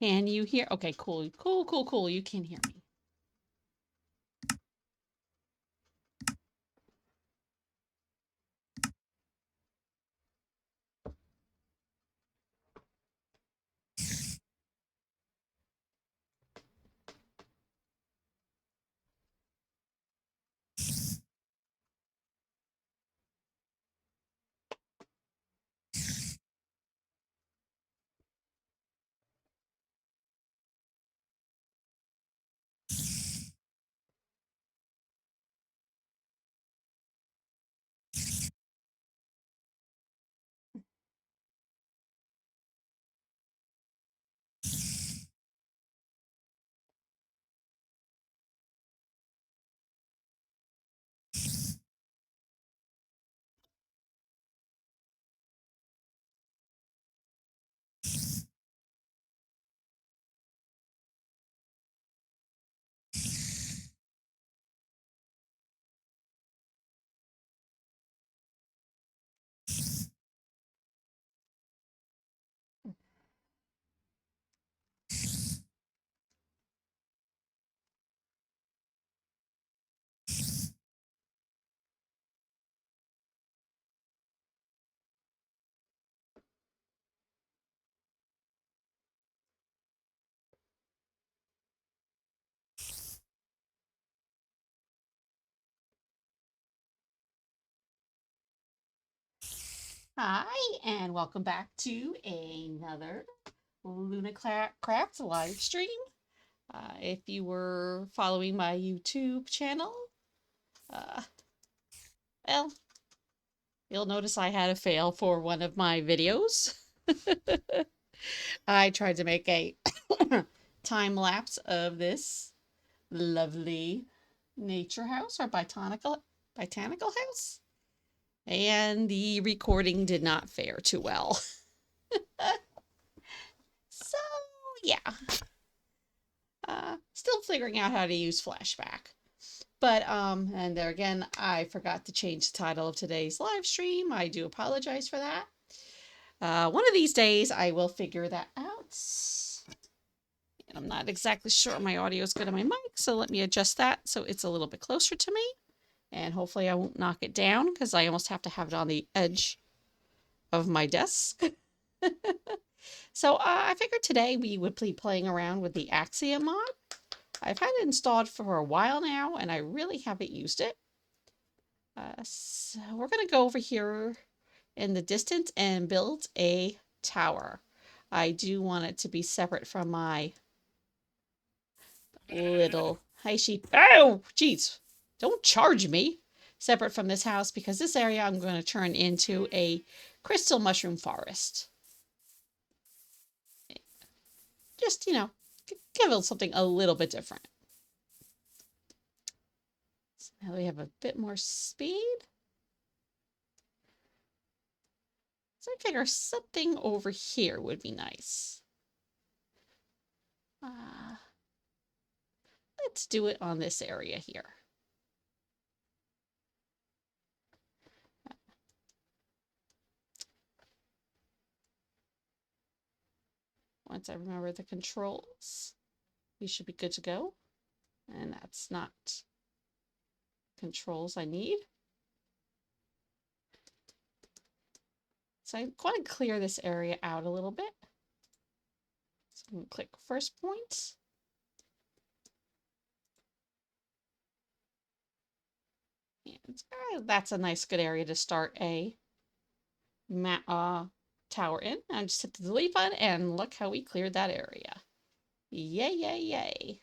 Can you hear? Okay, cool, cool, cool, cool. You can hear me. Hi, and welcome back to another Luna Crafts live stream. If you were following my YouTube channel, uh, well, you'll notice I had a fail for one of my videos. I tried to make a time lapse of this lovely nature house or botanical house, and the recording did not fare too well. So yeah, still figuring out how to use flashback. But and there again, I forgot to change the title of today's live stream. I do apologize for that. One of these days I will figure that out. And I'm not exactly sure my audio is good on my mic, so let me adjust that so it's a little bit closer to me. And hopefully I won't knock it down because I almost have to have it on the edge of my desk. So I figured today we would be playing around with the Axion mod. I've had it installed for a while now, and I really haven't used it. So we're going to go over here in the distance and build a tower. I do want it to be separate from my little... Hi, sheep. Oh, jeez. Don't charge me. Separate from this house, because this area I'm going to turn into a crystal mushroom forest. Just, you know, give it something a little bit different. So now we have a bit more speed. So I figure something over here would be nice. Let's do it on this area here. Once I remember the controls, we should be good to go. And that's not controls I need. So I want to clear this area out a little bit. So I'm going to click first point. And that's a nice good area to start a tower in. I just hit the delete button and look how we cleared that area. Yay, yay, yay.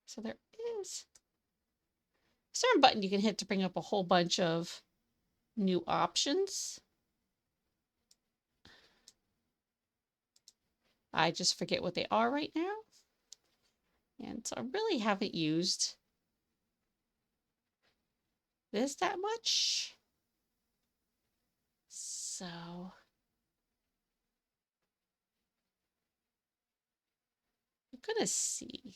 So there is a certain button you can hit to bring up a whole bunch of new options. I just forget what they are right now. And so I really haven't used this that much. So I'm gonna see.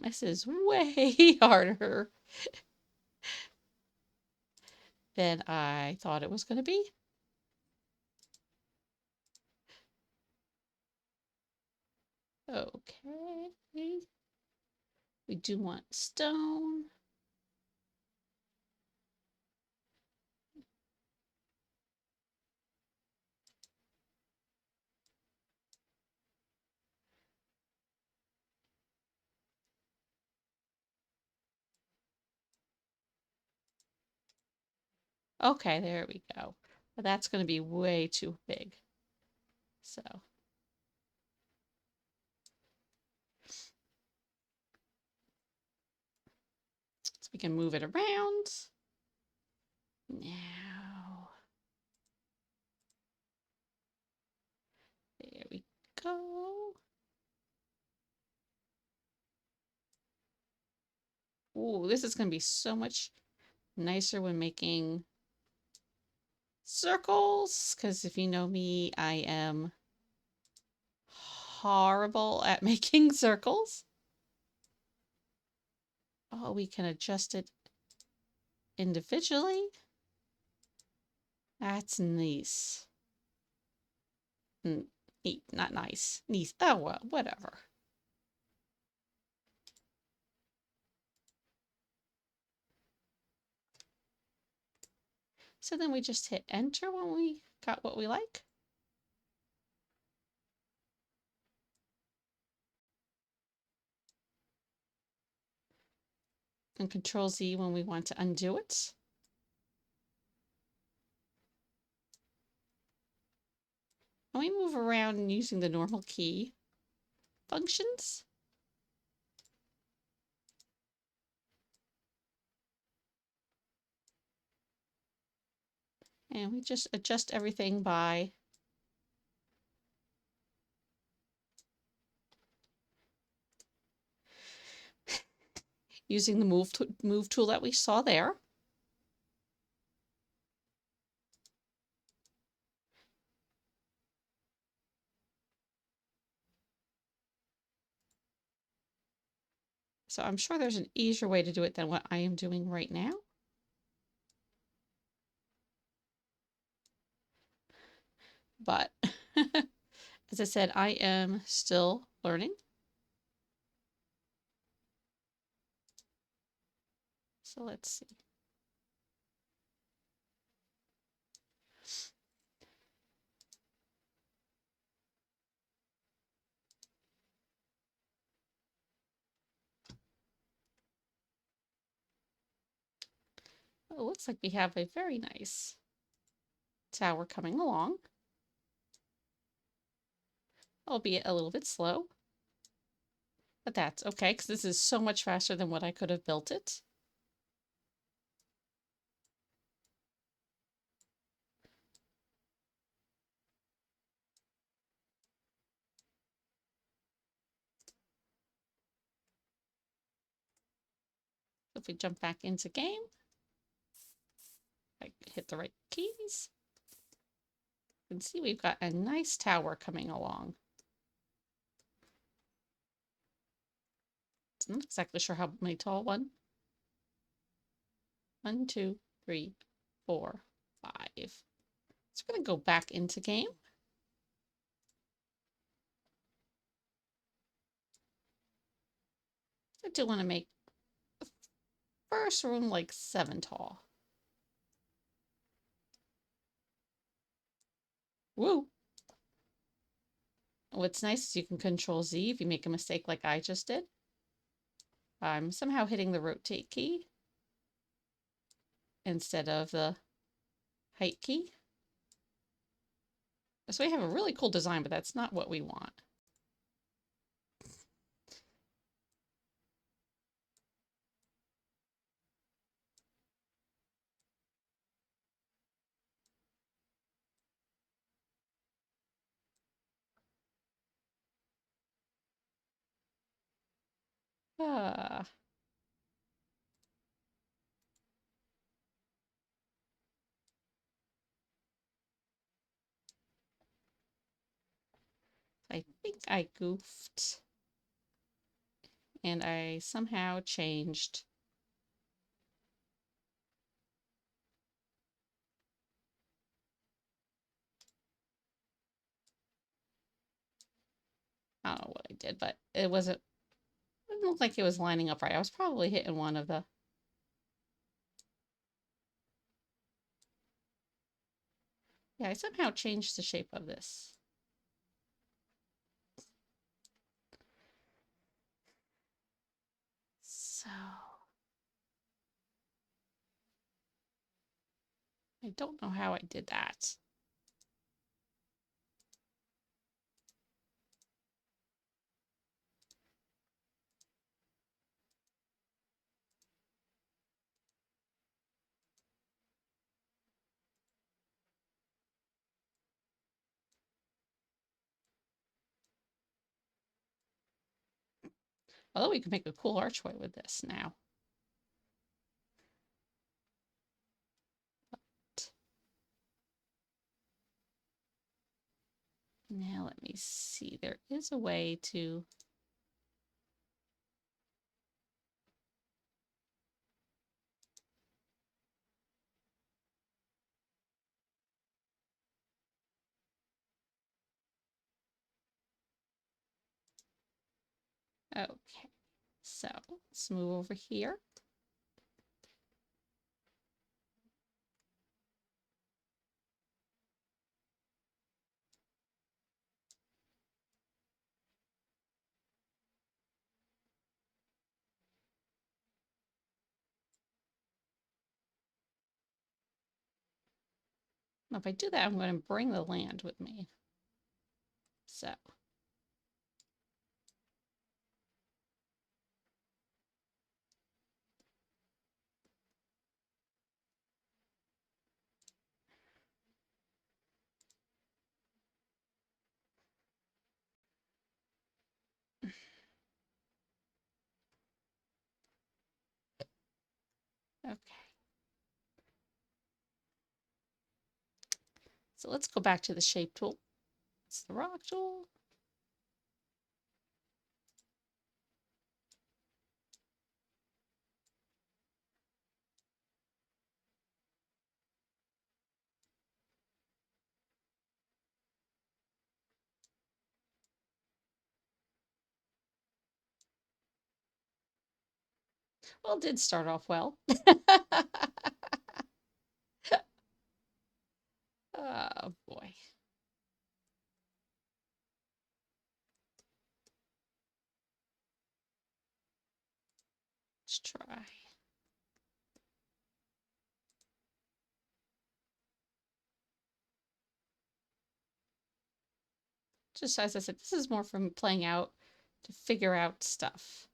This is way harder than I thought it was going to be. Okay. We do want stone. Okay, there we go. But that's going to be way too big. So we can move it around. Now, there we go. Ooh, this is going to be so much nicer when making circles, because if you know me, I am horrible at making circles. Oh, we can adjust it individually. That's nice. Neat, not nice. Nice. Oh, well, whatever. So then we just hit enter when we got what we like. And Control Z when we want to undo it. And we move around using the normal key functions. And we just adjust everything by using the move tool that we saw there. So I'm sure there's an easier way to do it than what I am doing right now. But as I said, I am still learning. So let's see. Oh, it looks like we have a very nice tower coming along, albeit a little bit slow. But that's okay, because this is so much faster than what I could have built it. If we jump back into game, I hit the right keys. You can see we've got a nice tower coming along. I'm not exactly sure how many tall. 1, 2, 3, 4, 5. So we're going to go back into game. I do want to make the first room like 7 tall. Woo! What's nice is you can Control Z if you make a mistake like I just did. I'm somehow hitting the rotate key instead of the height key. So we have a really cool design, but that's not what we want. Ah. I think I goofed. And I somehow changed. I don't know what I did, but it wasn't, it didn't look like it was lining up right. I was probably hitting one of the, yeah, I somehow changed the shape of this. So I don't know how I did that. Although we can make a cool archway with this now. Now let me see. There is a way to. Okay, so let's move over here. Now, if I do that, I'm going to bring the land with me. So. Okay. So let's go back to the shape tool. It's the rock tool. Well, it did start off well. Oh boy. Let's try. Just as I said, this is more from playing out to figure out stuff.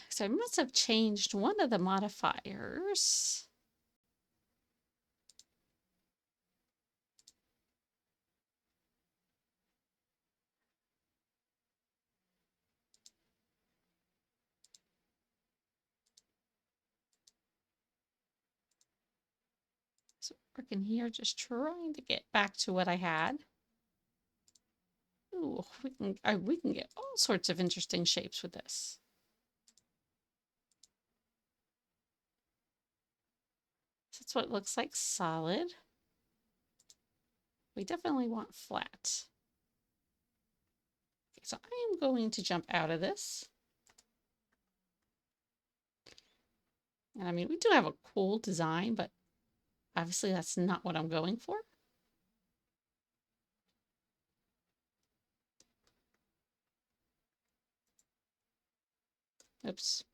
So I must have changed one of the modifiers. So working here, just trying to get back to what I had. Ooh, we can get all sorts of interesting shapes with this. So that's what it looks like solid. We definitely want flat. Okay, so I am going to jump out of this. And I mean, we do have a cool design, but obviously that's not what I'm going for. Oops.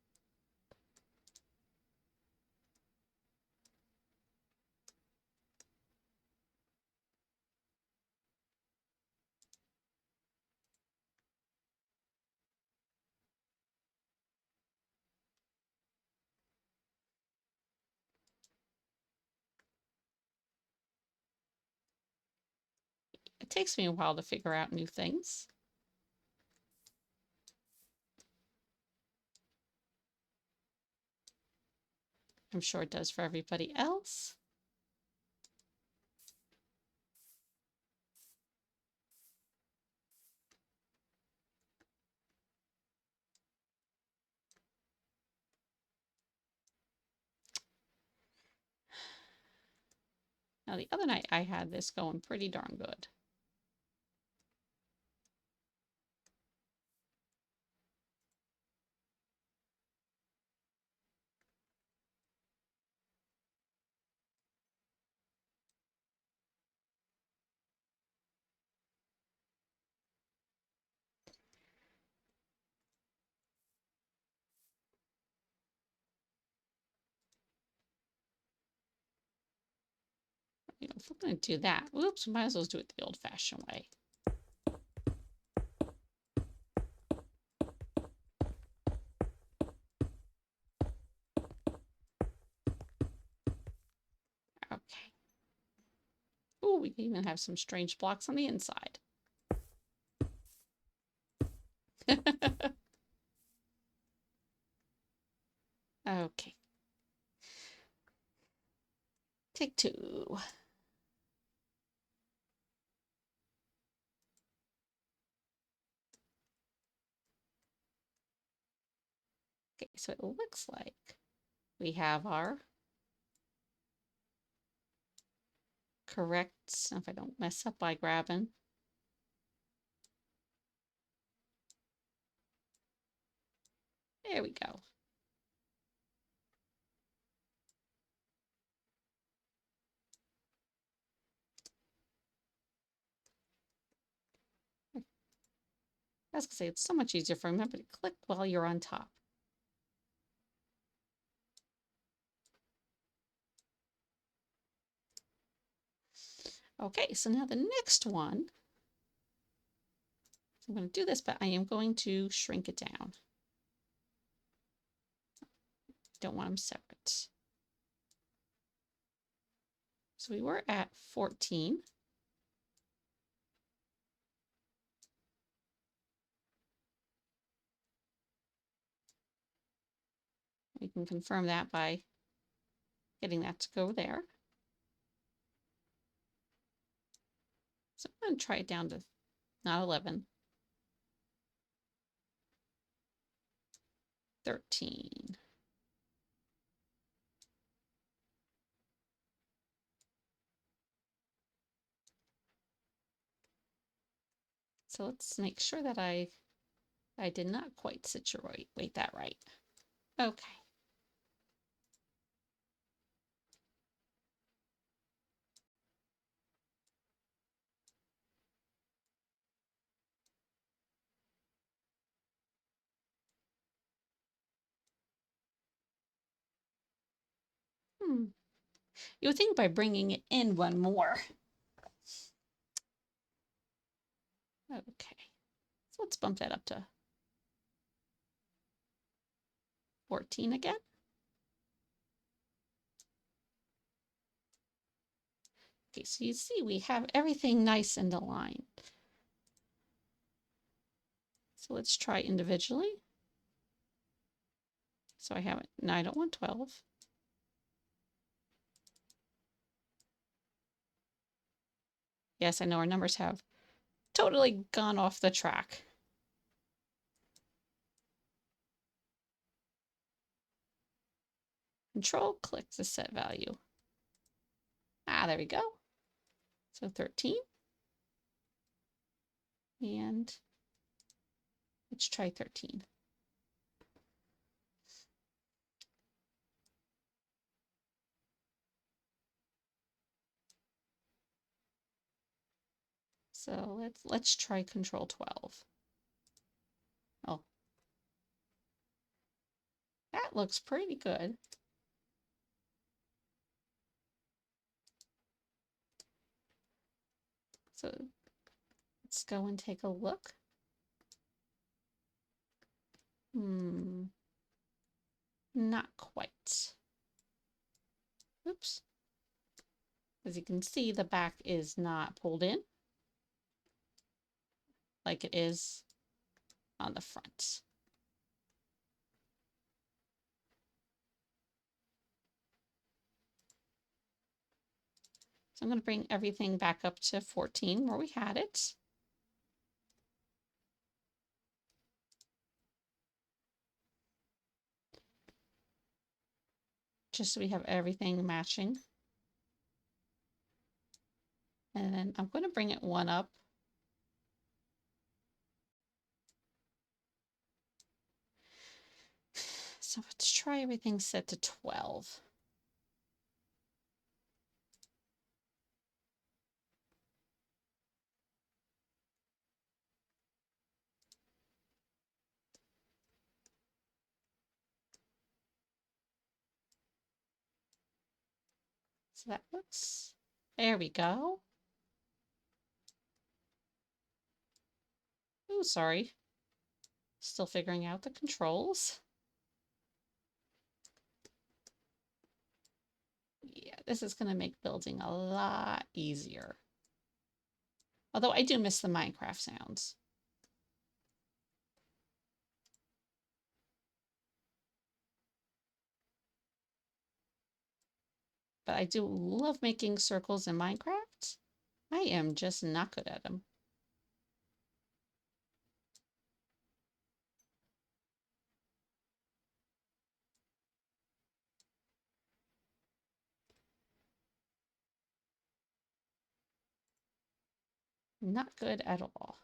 It takes me a while to figure out new things. I'm sure it does for everybody else. Now, the other night I had this going pretty darn good. You know, if we're going to do that, whoops, might as well do it the old-fashioned way. Okay. Oh, we even have some strange blocks on the inside. Okay. Take two. Okay, so it looks like we have our correct, if I don't mess up by grabbing. There we go. I was going to say, it's so much easier for remember to click while you're on top. Okay, so now the next one, I'm going to do this, but I am going to shrink it down. Don't want them separate. So we were at 14. We can confirm that by getting that to go there. So I'm going to try it down to not 11, 13. So let's make sure that I did not quite situate that right. Okay. You would think by bringing it in one more. Okay. So let's bump that up to 14 again. Okay, so you see we have everything nice and aligned. So let's try individually. So I have it 9, I don't want 12. Yes, I know our numbers have totally gone off the track. Control, click the set value. Ah, there we go. So 13. And let's try 13. So let's try control 12. Oh. That looks pretty good. So let's go and take a look. Not quite. Oops. As you can see, the back is not pulled in like it is on the front. So I'm going to bring everything back up to 14 where we had it. Just so we have everything matching. And then I'm going to bring it one up. So let's try everything set to 12. So that looks, there we go. Oh, sorry. Still figuring out the controls. Yeah, this is going to make building a lot easier. Although I do miss the Minecraft sounds. But I do love making circles in Minecraft. I am just not good at them. Not good at all.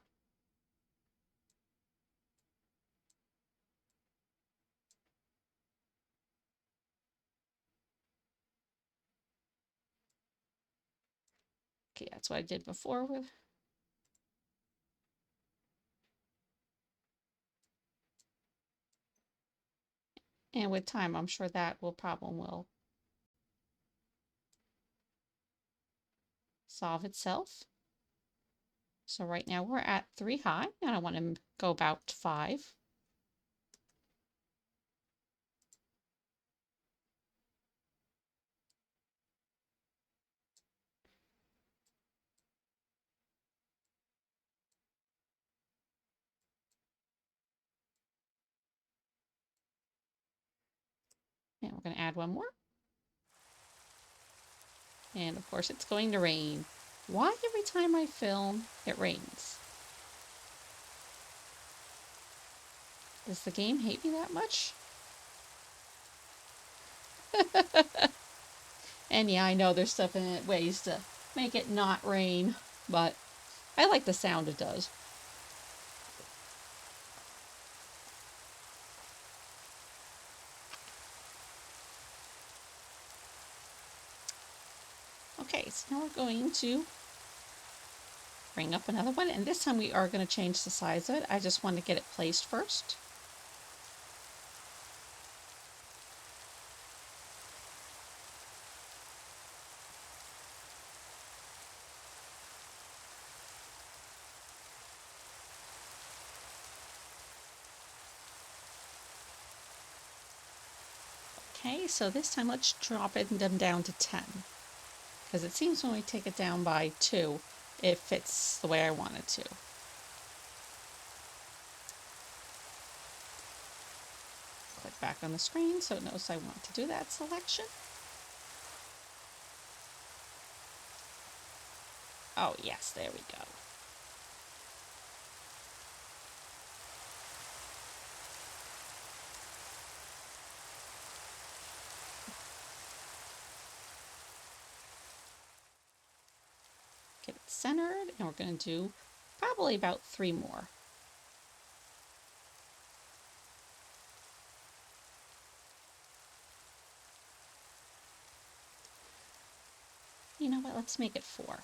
Okay, that's what I did before with. And with time, I'm sure that problem will solve itself. So right now we're at 3 high, and I want to go about 5. And we're going to add one more. And of course it's going to rain. Why every time I film, it rains? Does the game hate me that much? And yeah, I know there's definite ways to make it not rain, but I like the sound it does. Okay, so now we're going to bring up another one, and this time we are going to change the size of it. I just want to get it placed first. Okay, so this time let's drop them down to 10. Because it seems when we take it down by 2, it fits the way I want it to. Click back on the screen so it knows I want to do that selection. Oh yes, there we go. Get it centered, and we're going to do probably about 3 more. You know what, let's make it 4.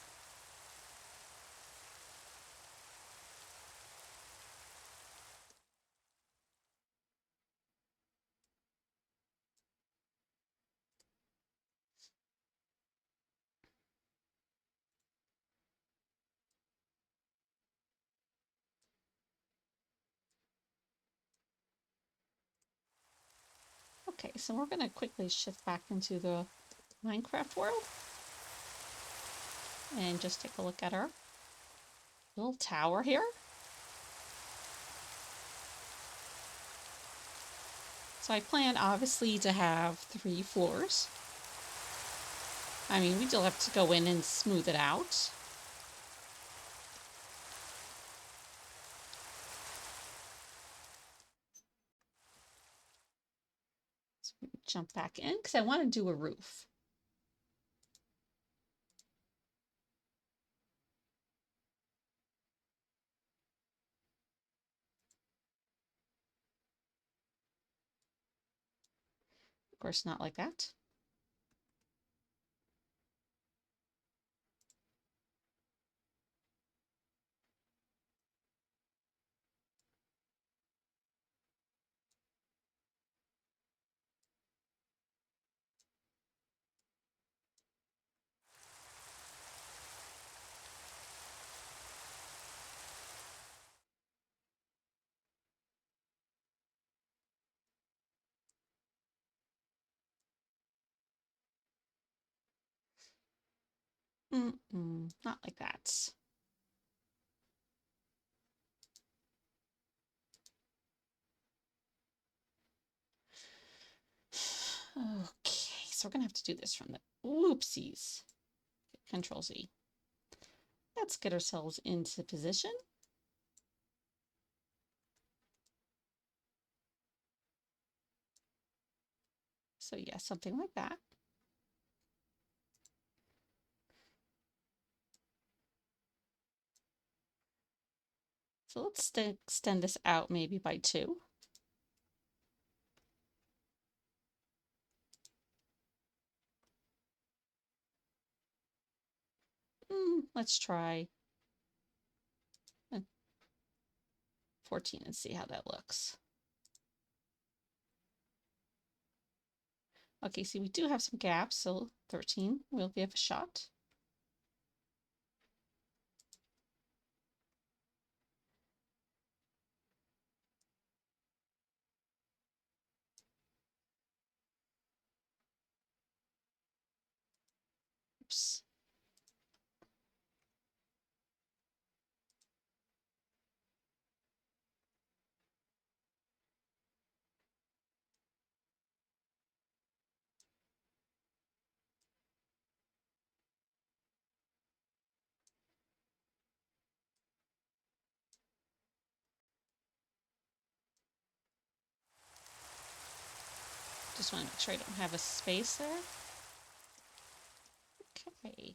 Okay, so we're going to quickly shift back into the Minecraft world and just take a look at our little tower here. So I plan obviously to have 3 floors. I mean, we still have to go in and smooth it out. So jump back in because I want to do a roof. Of course, not like that. Not like that. Okay, so we're gonna have to do this from the whoopsies. Control Z. Let's get ourselves into position. So yeah, something like that. So let's extend this out maybe by 2. Let's try 14 and see how that looks. Okay, see, we do have some gaps, so 13 will give a shot. Oops. Just want to make sure I don't have a space there. Okay.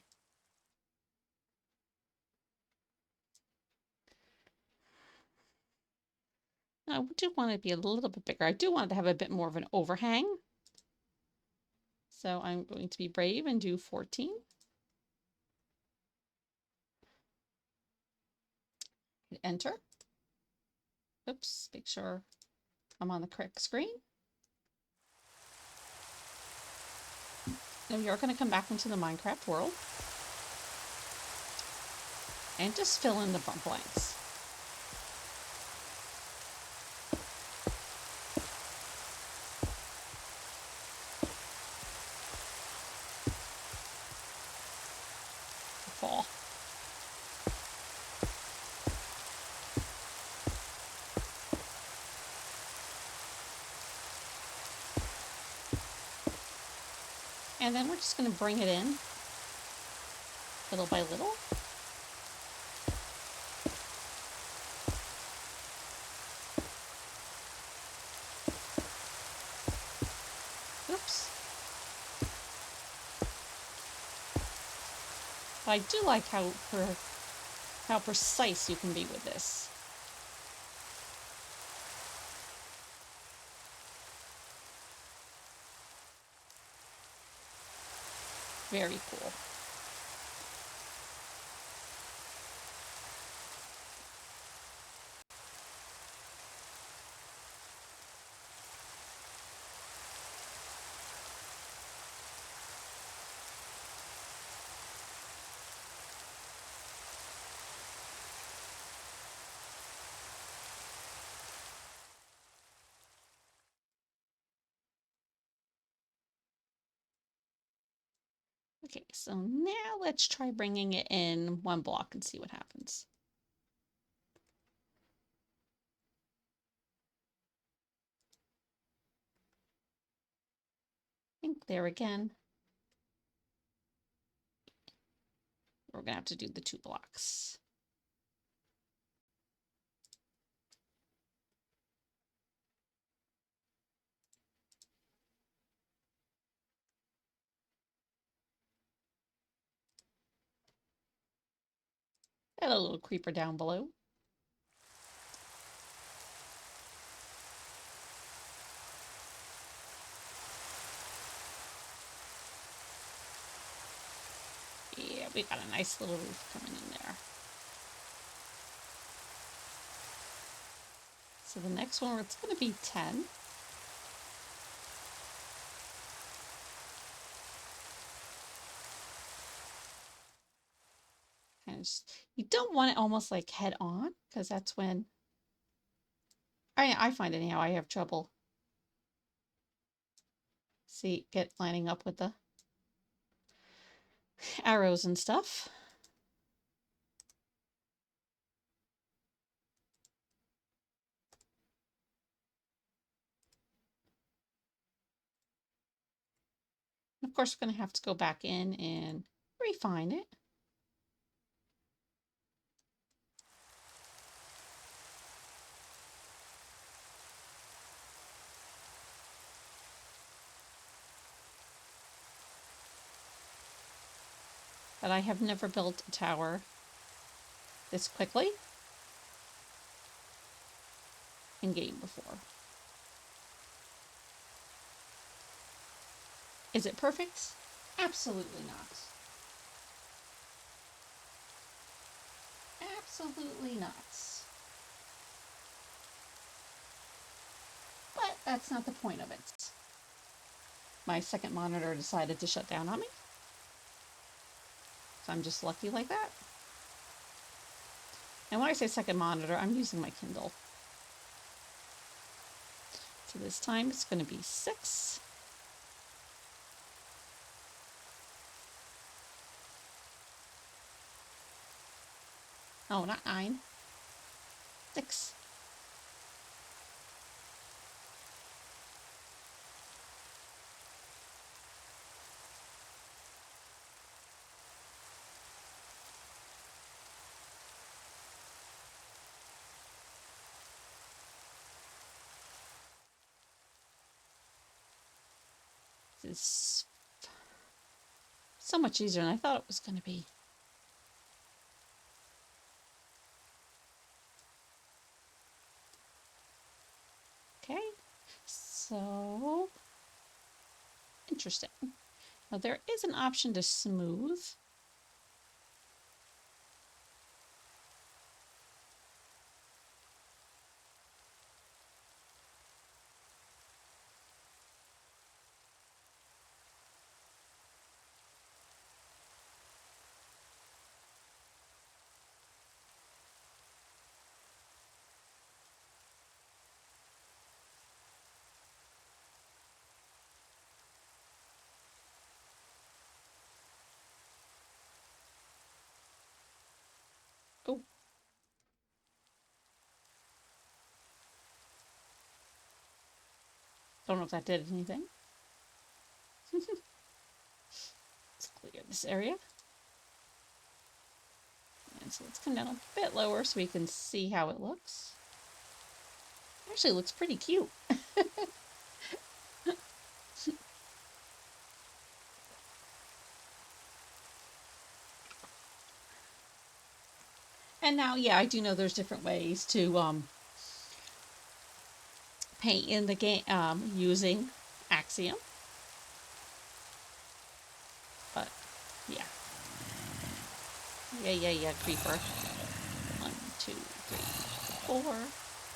Now, I do want to be a little bit bigger. I do want to have a bit more of an overhang. So I'm going to be brave and do 14. Hit enter. Oops, make sure I'm on the correct screen. Now we are going to come back into the Minecraft world and just fill in the blanks. Fall. And then we're just going to bring it in little by little. Oops. But I do like how precise you can be with this. Very cool. Okay, so now let's try bringing it in one block and see what happens. I think there again. We're gonna have to do the 2 blocks. Got a little creeper down below. Yeah, we got a nice little roof coming in there. So the next one, it's going to be 10. And you don't want it almost like head on, because that's when I find anyhow I have trouble. See, get lining up with the arrows and stuff. And of course, we're going to have to go back in and refine it. But I have never built a tower this quickly in game before. Is it perfect? Absolutely not. Absolutely not. But that's not the point of it. My second monitor decided to shut down on me. So I'm just lucky like that. And when I say second monitor, I'm using my Kindle. So this time it's going to be 6. Oh, not 9. 6. This is so much easier than I thought it was going to be. Okay, so interesting. Now there is an option to smooth. Oh, don't know if that did anything. Let's clear this area. And so let's come down a bit lower so we can see how it looks. Actually, it looks pretty cute. And now, yeah, I do know there's different ways to paint in the game using Axiom. But yeah. Yeah, creeper. 1, 2, 3, 4,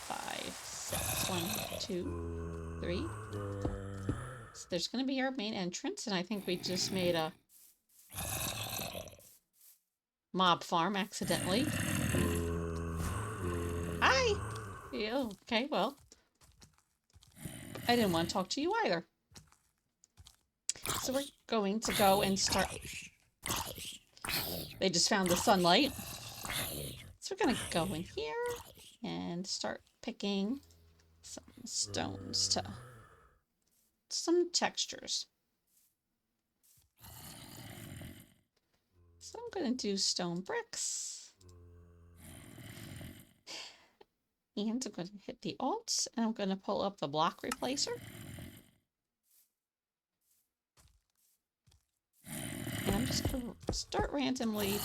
5, 6. 1, 2, 3. So there's going to be our main entrance, and I think we just made a mob farm accidentally. Hi! Yeah, okay, well. I didn't want to talk to you either. So we're going to go and start. They just found the sunlight. So we're gonna go in here and start picking some stones to some textures. So I'm gonna do stone bricks. And I'm going to hit the Alt, and I'm going to pull up the block replacer. And I'm just going to start randomly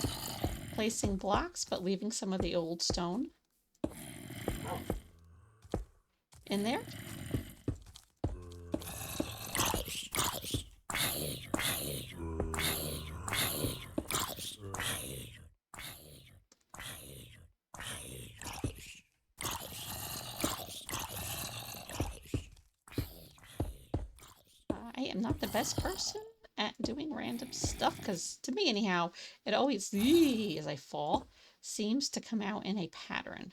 placing blocks, but leaving some of the old stone in there. I am not the best person at doing random stuff, because to me anyhow, it always, as I fall, seems to come out in a pattern.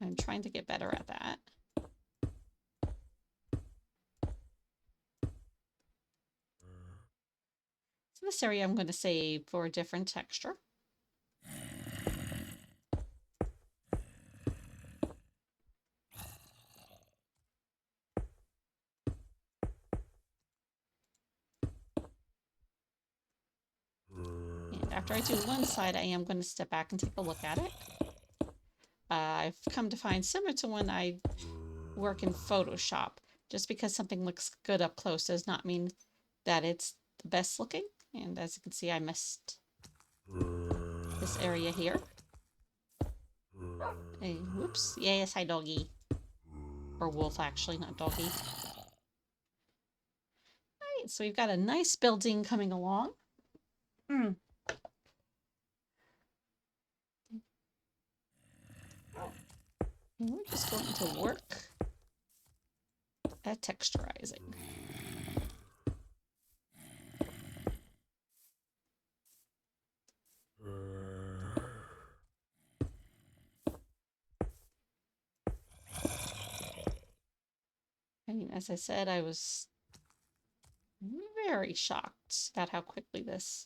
I'm trying to get better at that. So this area I'm going to save for a different texture. After I do one side, I am going to step back and take a look at it. I've come to find, similar to when I work in Photoshop, just because something looks good up close does not mean that it's the best looking. And as you can see, I missed this area here. Hey, whoops. Yes, hi doggy. Or wolf, actually, not doggy. Alright, so we've got a nice building coming along. And we're just going to work at texturizing. I mean, as I said, I was very shocked at how quickly this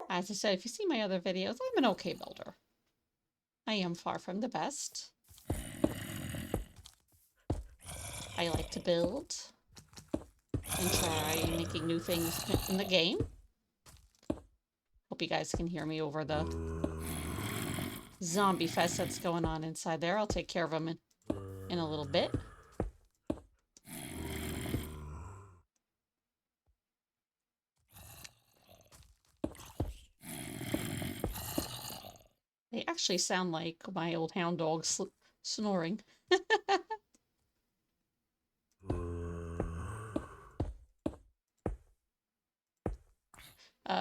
as I said, if you see my other videos, I'm an okay builder. I am far from the best. I like to build and try making new things in the game. Hope you guys can hear me over the zombie fest that's going on inside there. I'll take care of them in a little bit. They actually sound like my old hound dog snoring.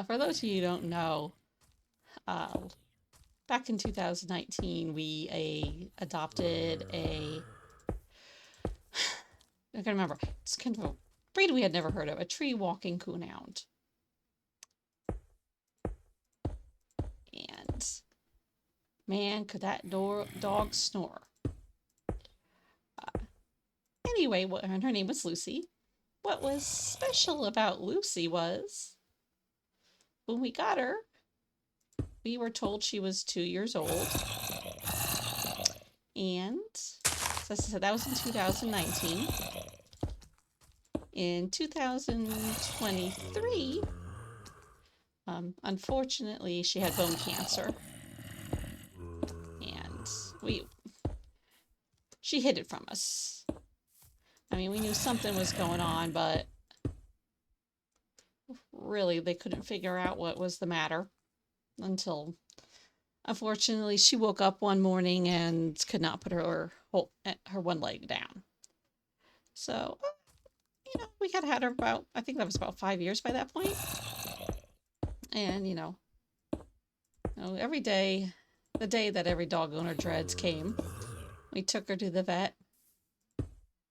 For those of you who don't know, back in 2019, we adopted a, I can remember, it's kind of a breed we had never heard of, a tree-walking coonhound. And man, could that dog snore. Anyway, her name was Lucy. What was special about Lucy was, when we got her, we were told she was 2 years old. And, so as I said, that was in 2019. In 2023, unfortunately, she had bone cancer. And she hid it from us. I mean, we knew something was going on, but really, they couldn't figure out what was the matter until, unfortunately, she woke up one morning and could not put her one leg down. So, you know, we had her about, I think that was about 5 years by that point. And, you know, every day, the day that every dog owner dreads came, we took her to the vet,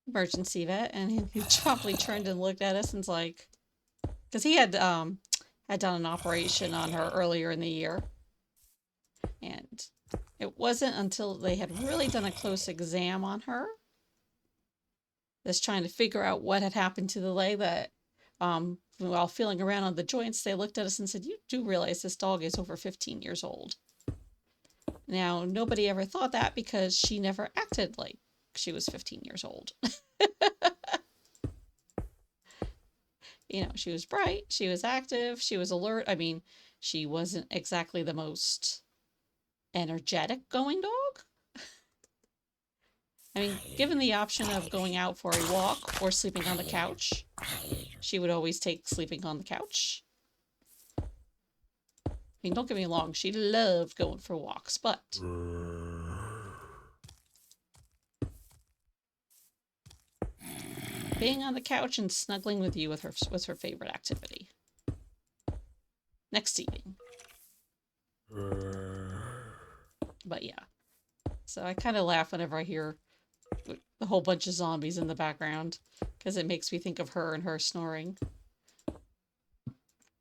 emergency vet, and he probably turned and looked at us and was like, because he had done an operation on her earlier in the year. And It wasn't until they had really done a close exam on her, just trying to figure out what had happened to the leg, that while feeling around on the joints, they looked at us and said, "You do realize this dog is over 15 years old." Now, nobody ever thought that because she never acted like she was 15 years old. You know, she was bright, she was active, she was alert. I mean, she wasn't exactly the most energetic going dog. I mean, given the option of going out for a walk or sleeping on the couch, she would always take sleeping on the couch. I mean, don't get me wrong, she loved going for walks, but being on the couch and snuggling with you with her was her favorite activity. Next to eating. But yeah. So I kind of laugh whenever I hear a whole bunch of zombies in the background, because it makes me think of her and her snoring.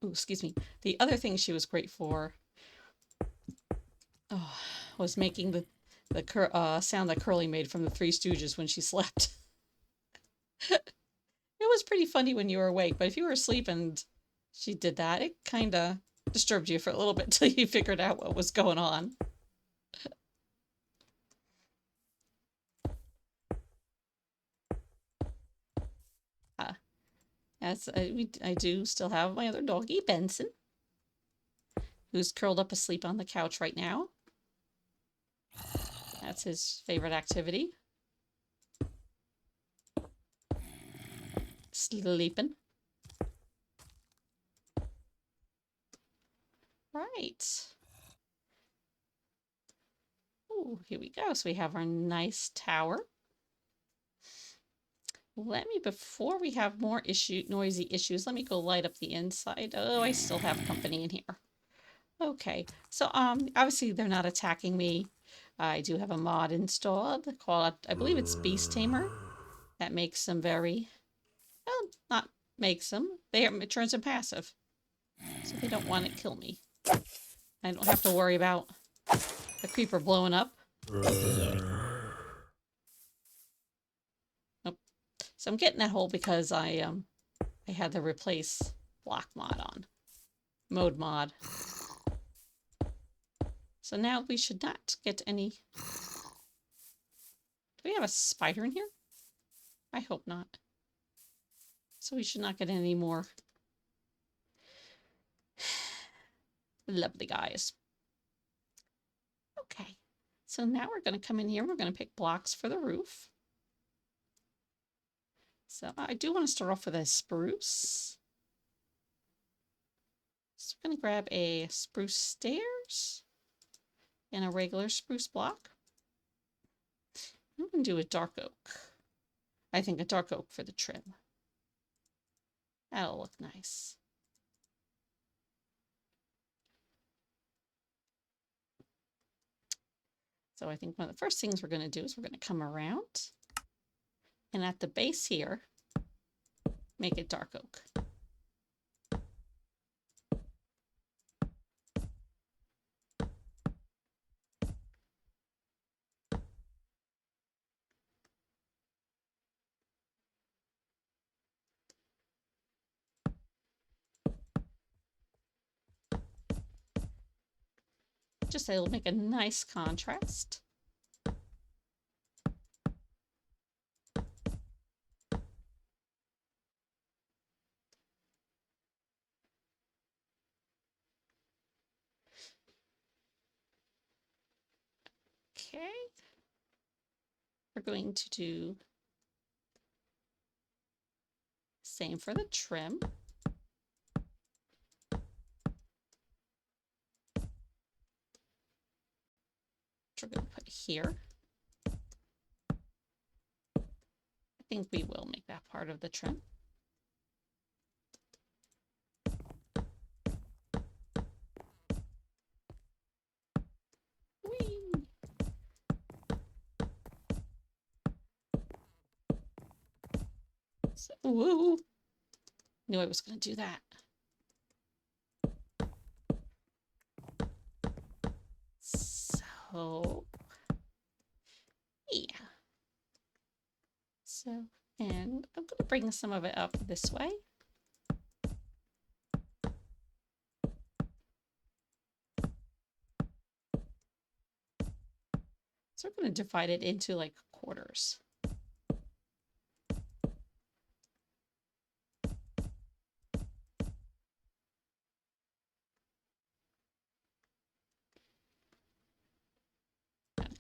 Ooh, excuse me. The other thing she was great for was making the sound that Curly made from the Three Stooges when she slept. It was pretty funny when you were awake, but if you were asleep and she did that, it kind of disturbed you for a little bit till you figured out what was going on. As I do still have my other doggy, Benson, who's curled up asleep on the couch right now. That's his favorite activity. Sleeping. Right. Oh, here we go. So we have our nice tower. Before we have more noisy issues, let me go light up the inside. Oh, I still have company in here. Okay, so obviously they're not attacking me. I do have a mod installed called, I believe it's Beast Tamer. That makes them very, well, not makes them, it turns them passive. So they don't want to kill me. I don't have to worry about the creeper blowing up. Nope. So I'm getting that hole because I had to replace block mode mod. So now we should not get any. Do we have a spider in here? I hope not. So we should not get any more lovely guys. Okay, so now we're going to come in here and we're going to pick blocks for the roof. So I do want to start off with a spruce. So I'm going to grab a spruce stairs and a regular spruce block. I'm going to do a dark oak. I think a dark oak for the trim. That'll look nice. So I think one of the first things we're going to do is we're going to come around and at the base here, make it dark oak. Just so it'll make a nice contrast. Okay. We're going to do same for the trim. We're going to put here. I think we will make that part of the trim. Whee! So, woo! Knew I was going to do that. So So, yeah. So, and I'm going to bring some of it up this way. So we're going to divide it into like quarters.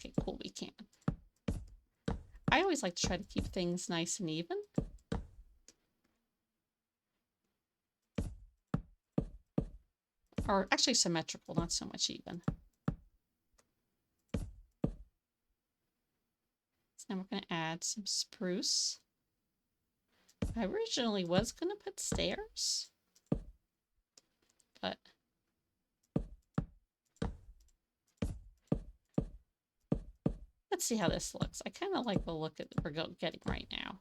Okay, cool, we can. I always like to try to keep things nice and even. Or actually symmetrical, not so much even. So now we're going to add some spruce. I originally was going to put stairs, but let's see how this looks. I kind of like the look that we're getting right now.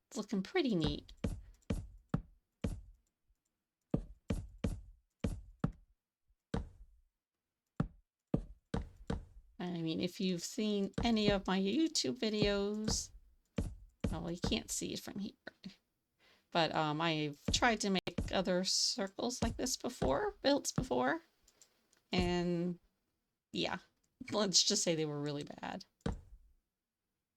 It's looking pretty neat. I mean, if you've seen any of my YouTube videos, well, you can't see it from here. But I've tried to make other circles like this before, builds before. And yeah, let's just say they were really bad.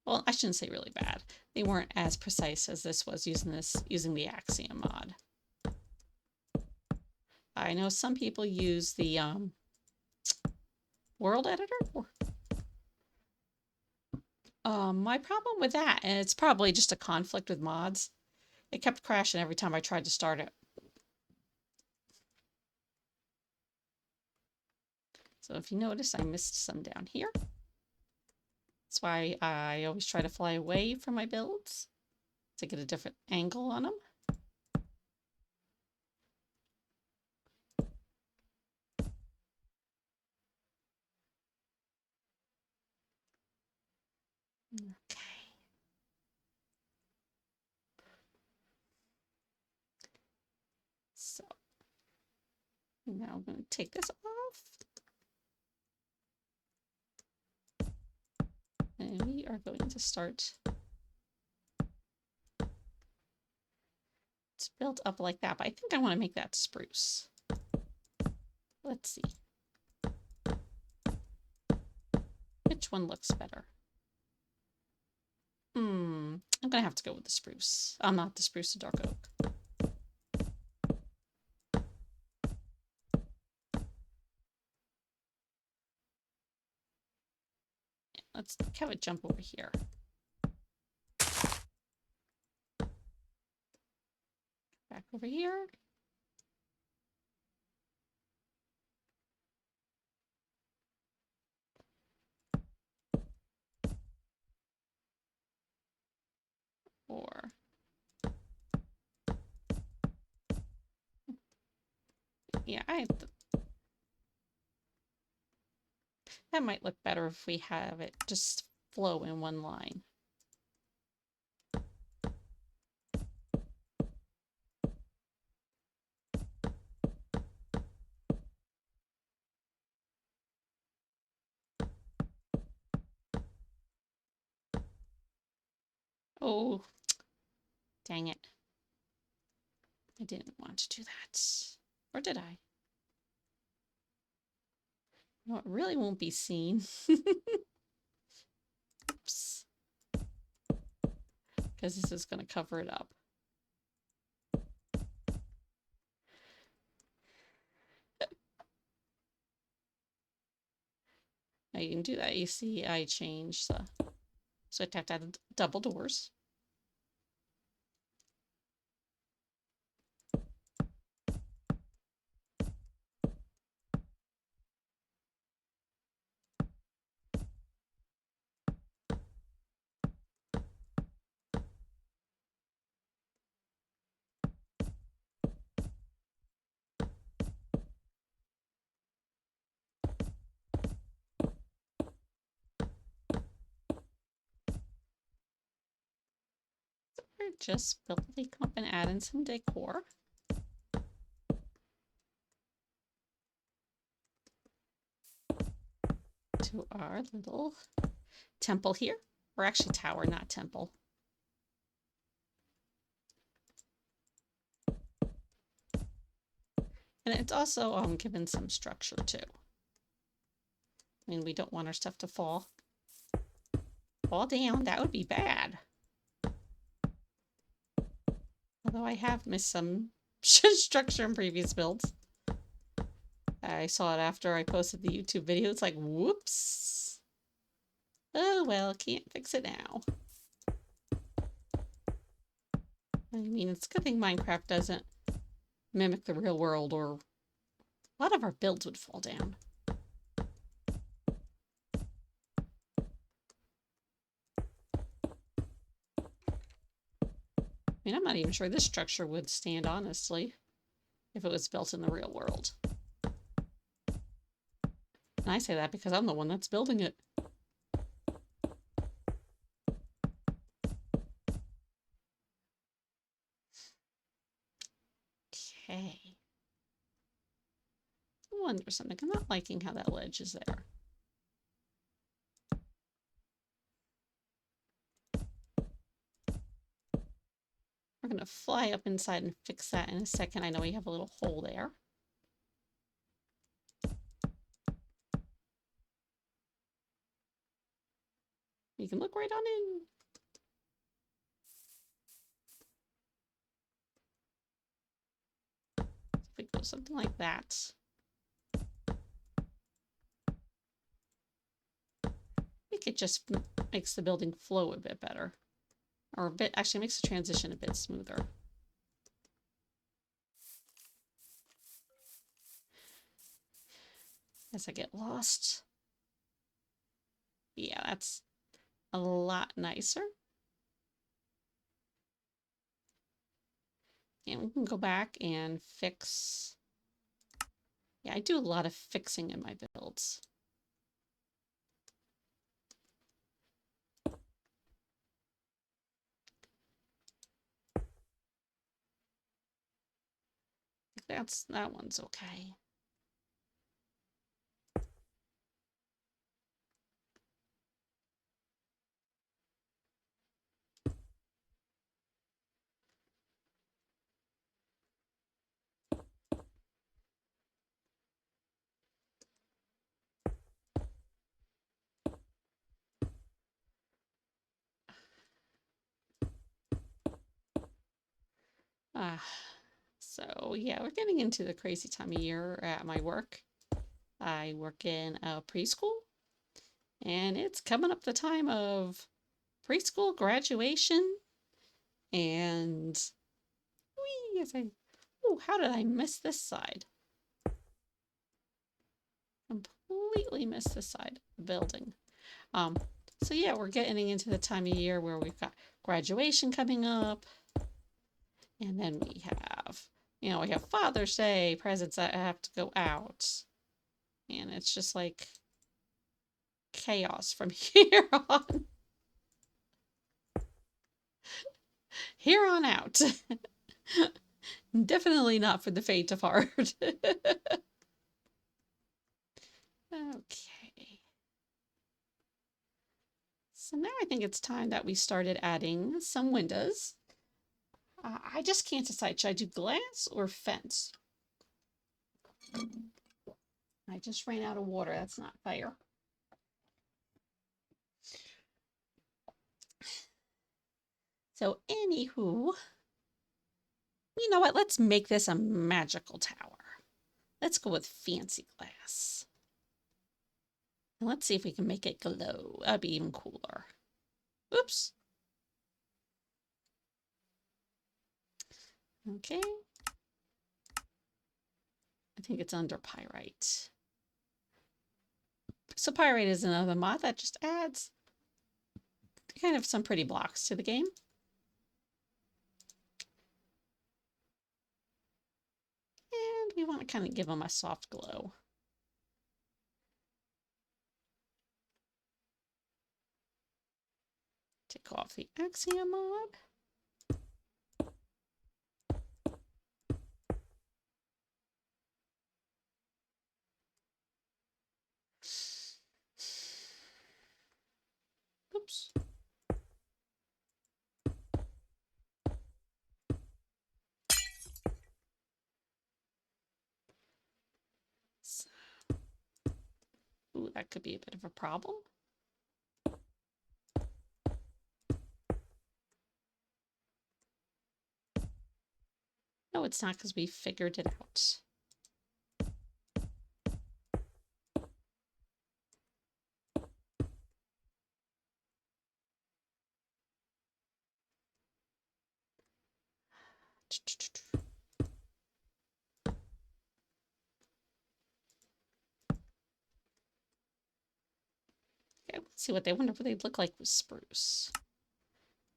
Well, I shouldn't say really bad. They weren't as precise as this was using the Axion mod. I know some people use the world editor. My problem with that, and it's probably just a conflict with mods, it kept crashing every time I tried to start it. So if you notice, I missed some down here. That's why I always try to fly away from my builds to get a different angle on them. Okay. So now I'm going to take this off. And we are going to start. It's built up like that, but I think I want to make that spruce. Let's see. Which one looks better? I'm going to have to go with the spruce. Not the spruce, the dark oak. Let's have it jump over here. Back over here. Or yeah, that might look better if we have it just flow in one line. Oh, dang it. I didn't want to do that. Or did I? No, it really won't be seen. Oops. Because this is going to cover it up. Now you can do that. You see, I changed the... So I have to add double doors. We're just building up and adding some decor. to our little temple here. Or actually tower, not temple. And it's also given some structure too. I mean, we don't want our stuff to fall down. That would be bad. Although I have missed some structure in previous builds. I saw it after I posted the YouTube video. It's like, whoops. Oh, well, can't fix it now. I mean, it's a good thing Minecraft doesn't mimic the real world, or a lot of our builds would fall down. I mean, I'm not even sure this structure would stand, honestly, if it was built in the real world. And I say that because I'm the one that's building it. Okay. I wonder something. I'm not liking how that ledge is there. We're going to fly up inside and fix that in a second. I know we have a little hole there. You can look right on in. If we go something like that. I think it just makes the building flow a bit better. Or a bit, actually makes the transition a bit smoother. As I get lost. Yeah, that's a lot nicer. And we can go back and fix. Yeah, I do a lot of fixing in my builds. That one's okay. So yeah, we're getting into the crazy time of year at my work. I work in a preschool, and it's coming up the time of preschool graduation. And oh, how did I miss this side? Completely missed this side of the building. So yeah, we're getting into the time of year where we've got graduation coming up. And then we have, we have Father's Day, presents that have to go out. And it's just like chaos from here on. Here on out. Definitely not for the faint of heart. Okay. So now I think it's time that we started adding some windows. I just can't decide. Should I do glass or fence? I just ran out of water. That's not fair. So anywho, you know what? Let's make this a magical tower. Let's go with fancy glass. And let's see if we can make it glow. That'd be even cooler. Oops. Okay. I think it's under pyrite. So pyrite is another mod that just adds kind of some pretty blocks to the game. And we want to kind of give them a soft glow. Take off the Axion Mod. Ooh, that could be a bit of a problem. No, it's not, because we figured it out. Okay, let's see what they wonder what they'd look like with spruce.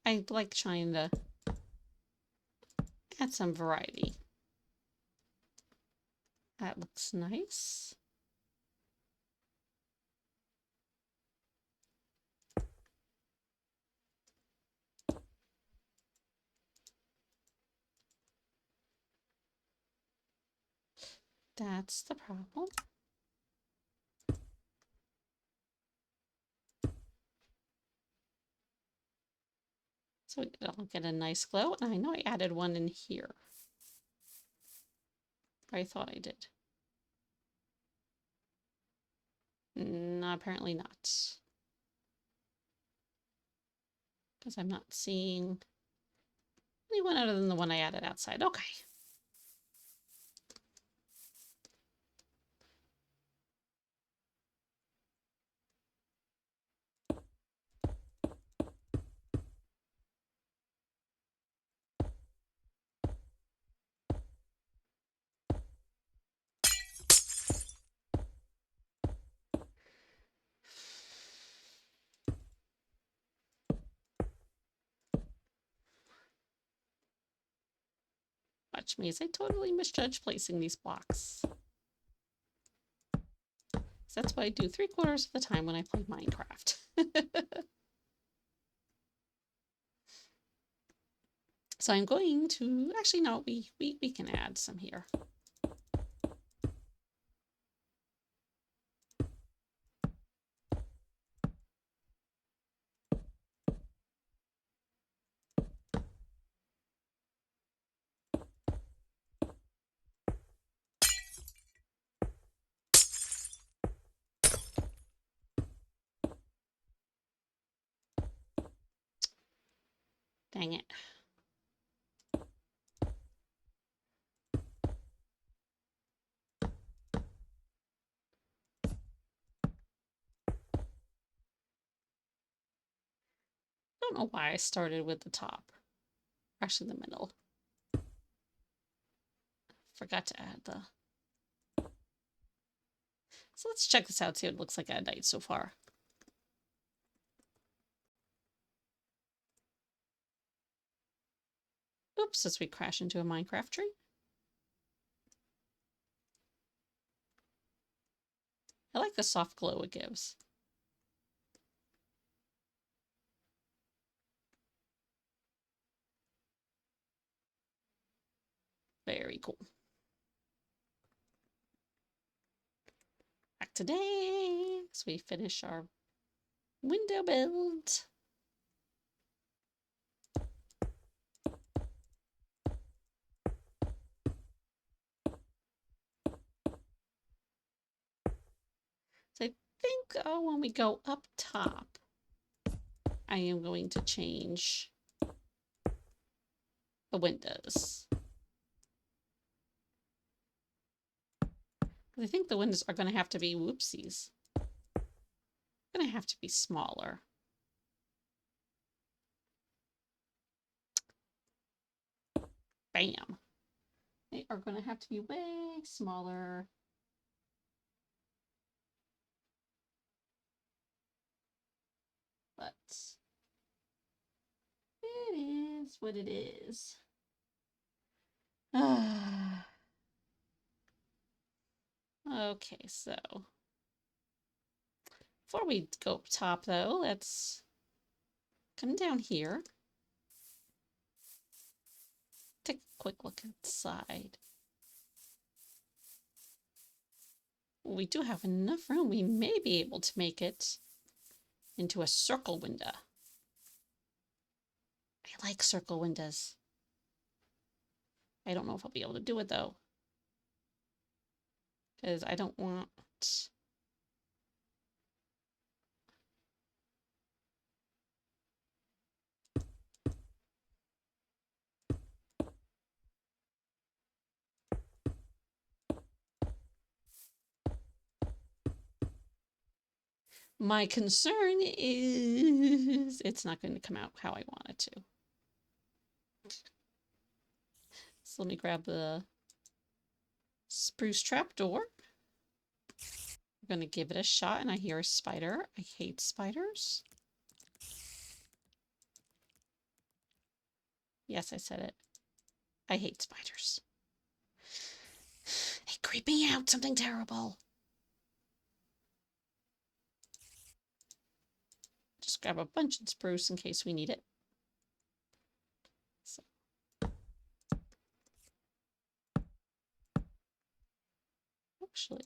I like trying to add some variety. That looks nice. That's the problem. So it'll get a nice glow. And I know I added one in here. I thought I did. No, apparently not. Because I'm not seeing anyone other than the one I added outside. Okay. Watch me as I totally misjudge placing these blocks. That's what I do 3/4 of the time when I play Minecraft. So I'm going to, actually no, we can add some here. Dang it. Don't know why I started with the top. Actually, the middle. Forgot to add the... So let's check this out, see what it looks like at night so far. Oops, as we crash into a Minecraft tree. I like the soft glow it gives. Very cool. Back today, as we finish our window build. So I think when we go up top, I am going to change the windows. I think the windows are going to have to be, whoopsies, going to have to be smaller. Bam. They are going to have to be way smaller. But it is what it is. Okay, so before we go up top, though, let's come down here. Take a quick look inside. We do have enough room. We may be able to make it into a circle window. I like circle windows. I don't know if I'll be able to do it, though. Because I don't want My concern is it's not going to come out how I want it to. So let me grab the spruce trapdoor. I'm going to give it a shot, and I hear a spider. I hate spiders. Yes, I said it. I hate spiders. They creep me out, something terrible. Just grab a bunch of spruce in case we need it. So. Actually.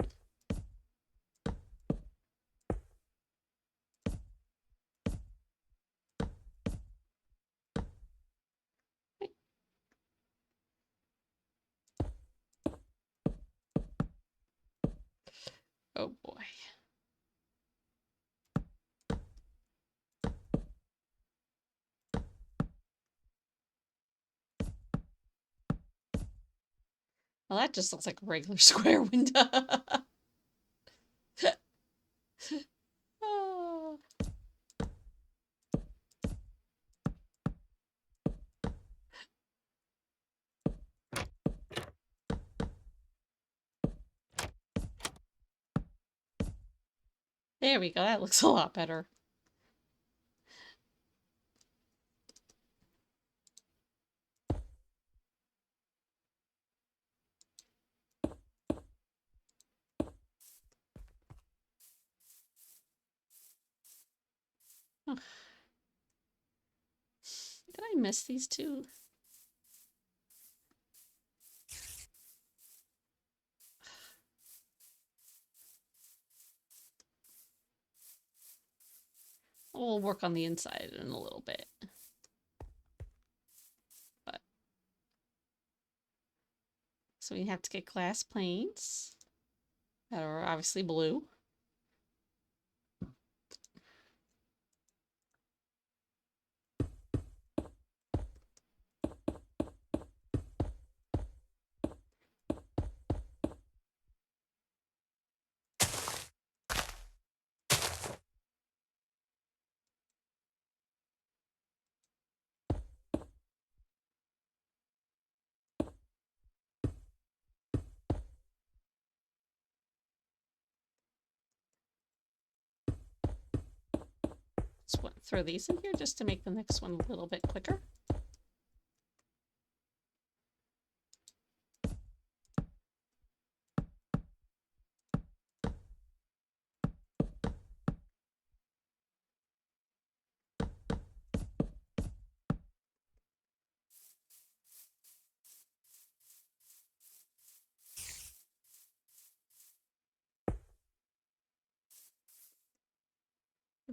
Oh boy. Well, that just looks like a regular square window. Oh. There we go. That looks a lot better. Oh. Did I miss these two? We'll work on the inside in a little bit. But so we have to get glass planes that are obviously blue. Just throw these in here just to make the next one a little bit quicker.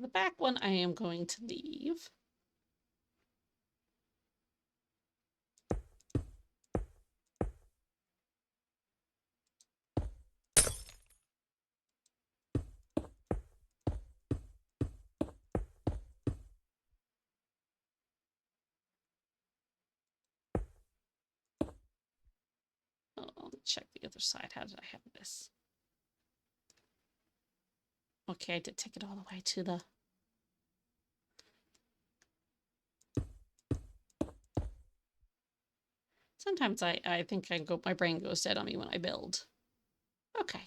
The back one I am going to leave. Oh, let me check the other side. How did I have this? Okay, I did take it all the way to the... Sometimes I think my brain goes dead on me when I build. Okay.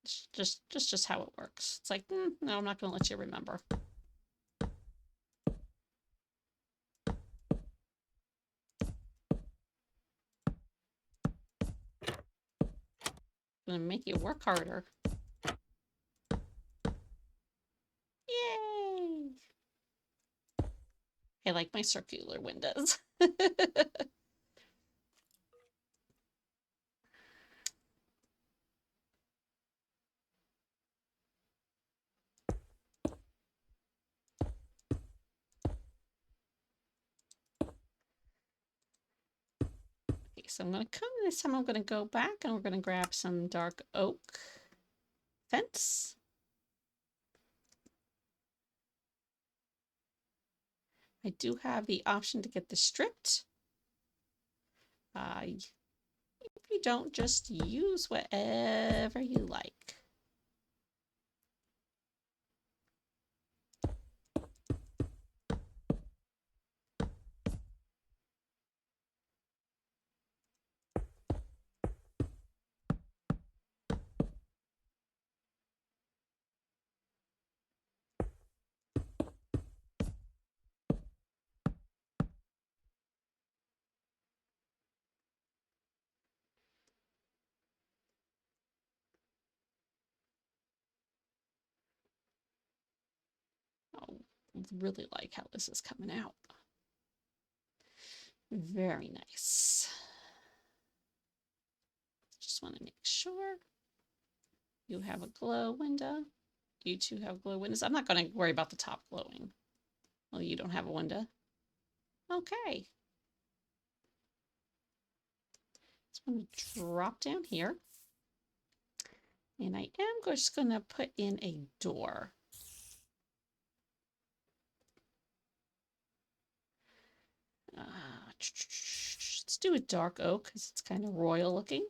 It's just how it works. It's like, no, I'm not going to let you remember. I'm going to make you work harder. Yay! I like my circular windows. So I'm going to come this time. I'm going to go back and we're going to grab some dark oak fence. I do have the option to get this stripped. If you don't, just use whatever you like. really like how this is coming out. Very nice. Just want to make sure you have a glow window. You two have glow windows. I'm not going to worry about the top glowing. Well, you don't have a window. Okay. So I'm going to drop down here. And I am just going to put in a door. Let's do a dark oak because it's kind of royal looking.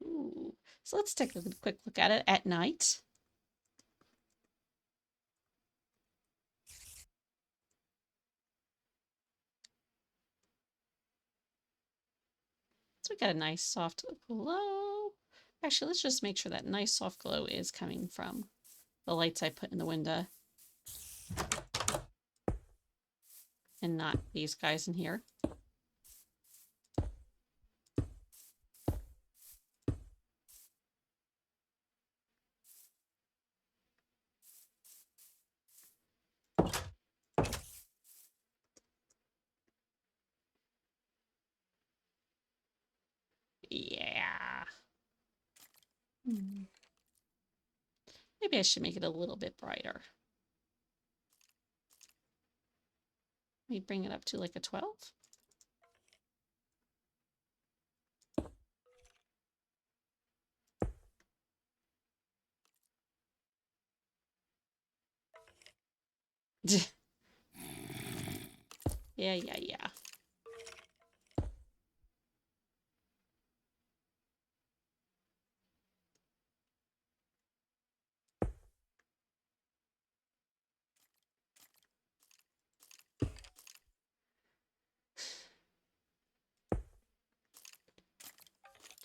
Ooh. So let's take a quick look at it at night. So we got a nice soft glow. Actually, let's just make sure that nice soft glow is coming from the lights I put in the window and not these guys in here. Yeah. Maybe I should make it a little bit brighter. Let me bring it up to like a 12. Yeah.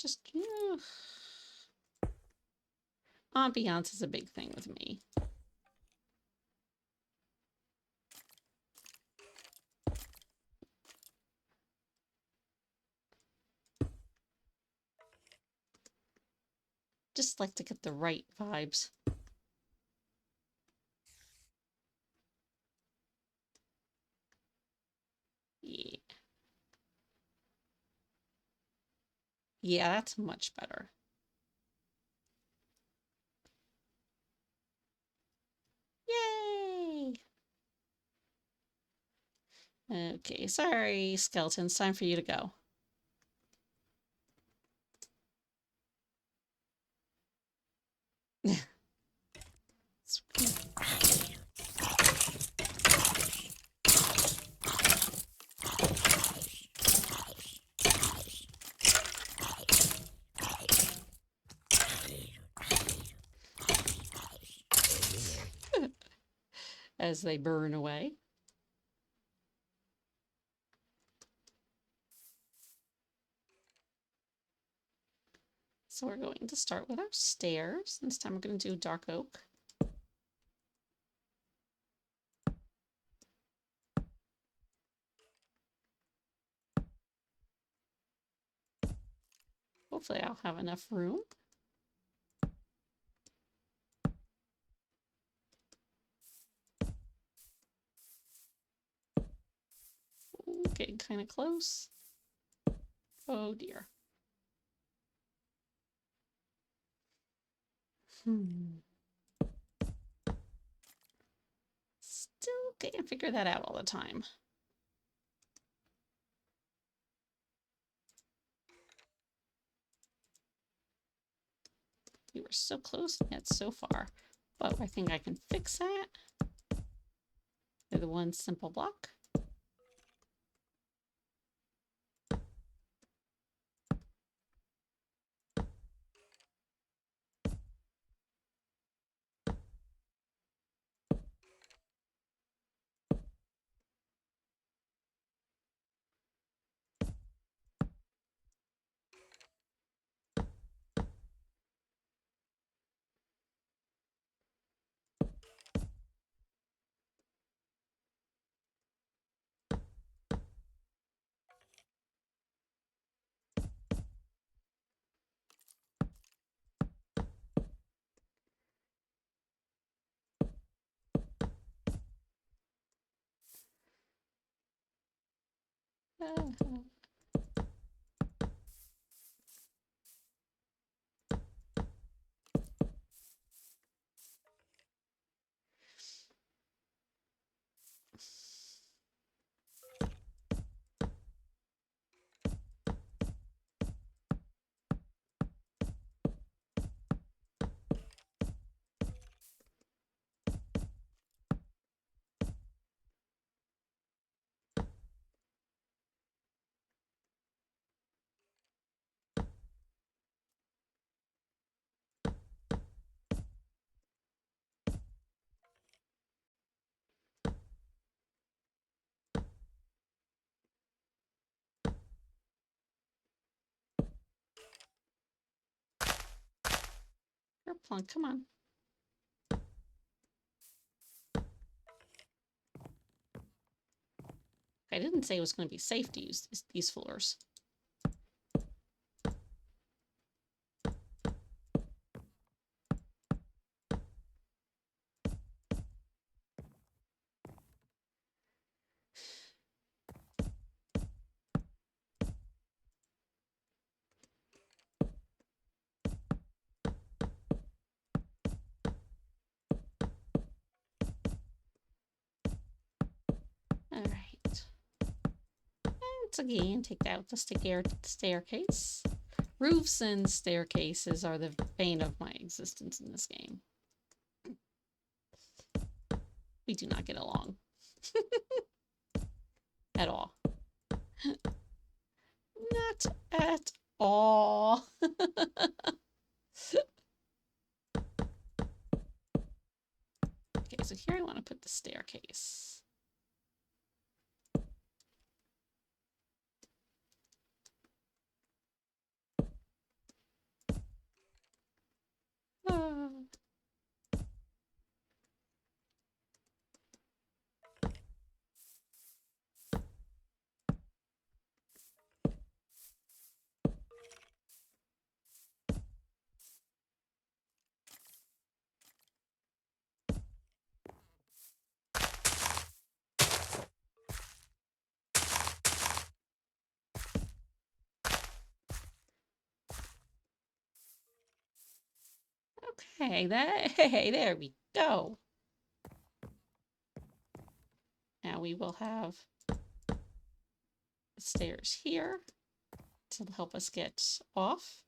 Just, ambiance is a big thing with me. Just like to get the right vibes. Yeah. Yeah, that's much better. Yay! Okay, sorry, skeletons. Time for you to go. As they burn away. So we're going to start with our stairs. This time we're going to do dark oak. Hopefully I'll have enough room. Ooh, getting kind of close. Oh dear. Still can't figure that out all the time. We were so close yet so far. But I think I can fix that with one simple block. Plunk, come on. I didn't say it was going to be safe to use these floors. All right. Once again, take out the staircase. Roofs and staircases are the bane of my existence in this game. We do not get along. At all. Not at all. Okay, so here I want to put the staircase. Okay, there we go. Now we will have the stairs here to help us get off.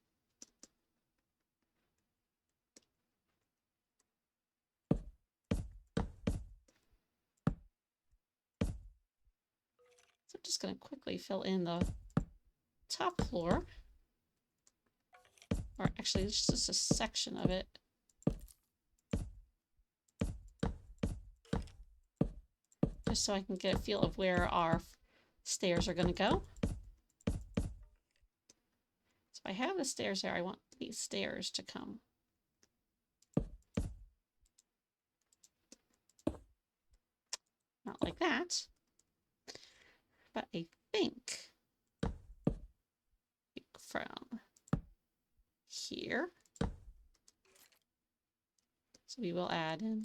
So I'm just going to quickly fill in the top floor. Or actually, it's just a section of it. Just so I can get a feel of where our stairs are going to go. So if I have the stairs there, I want these stairs to come. Not like that. But I think from here. So we will add in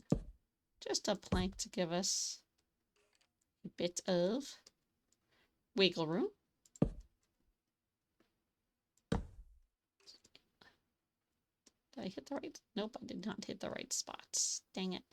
just a plank to give us a bit of wiggle room. Did I hit the right? Nope, I did not hit the right spots. Dang it.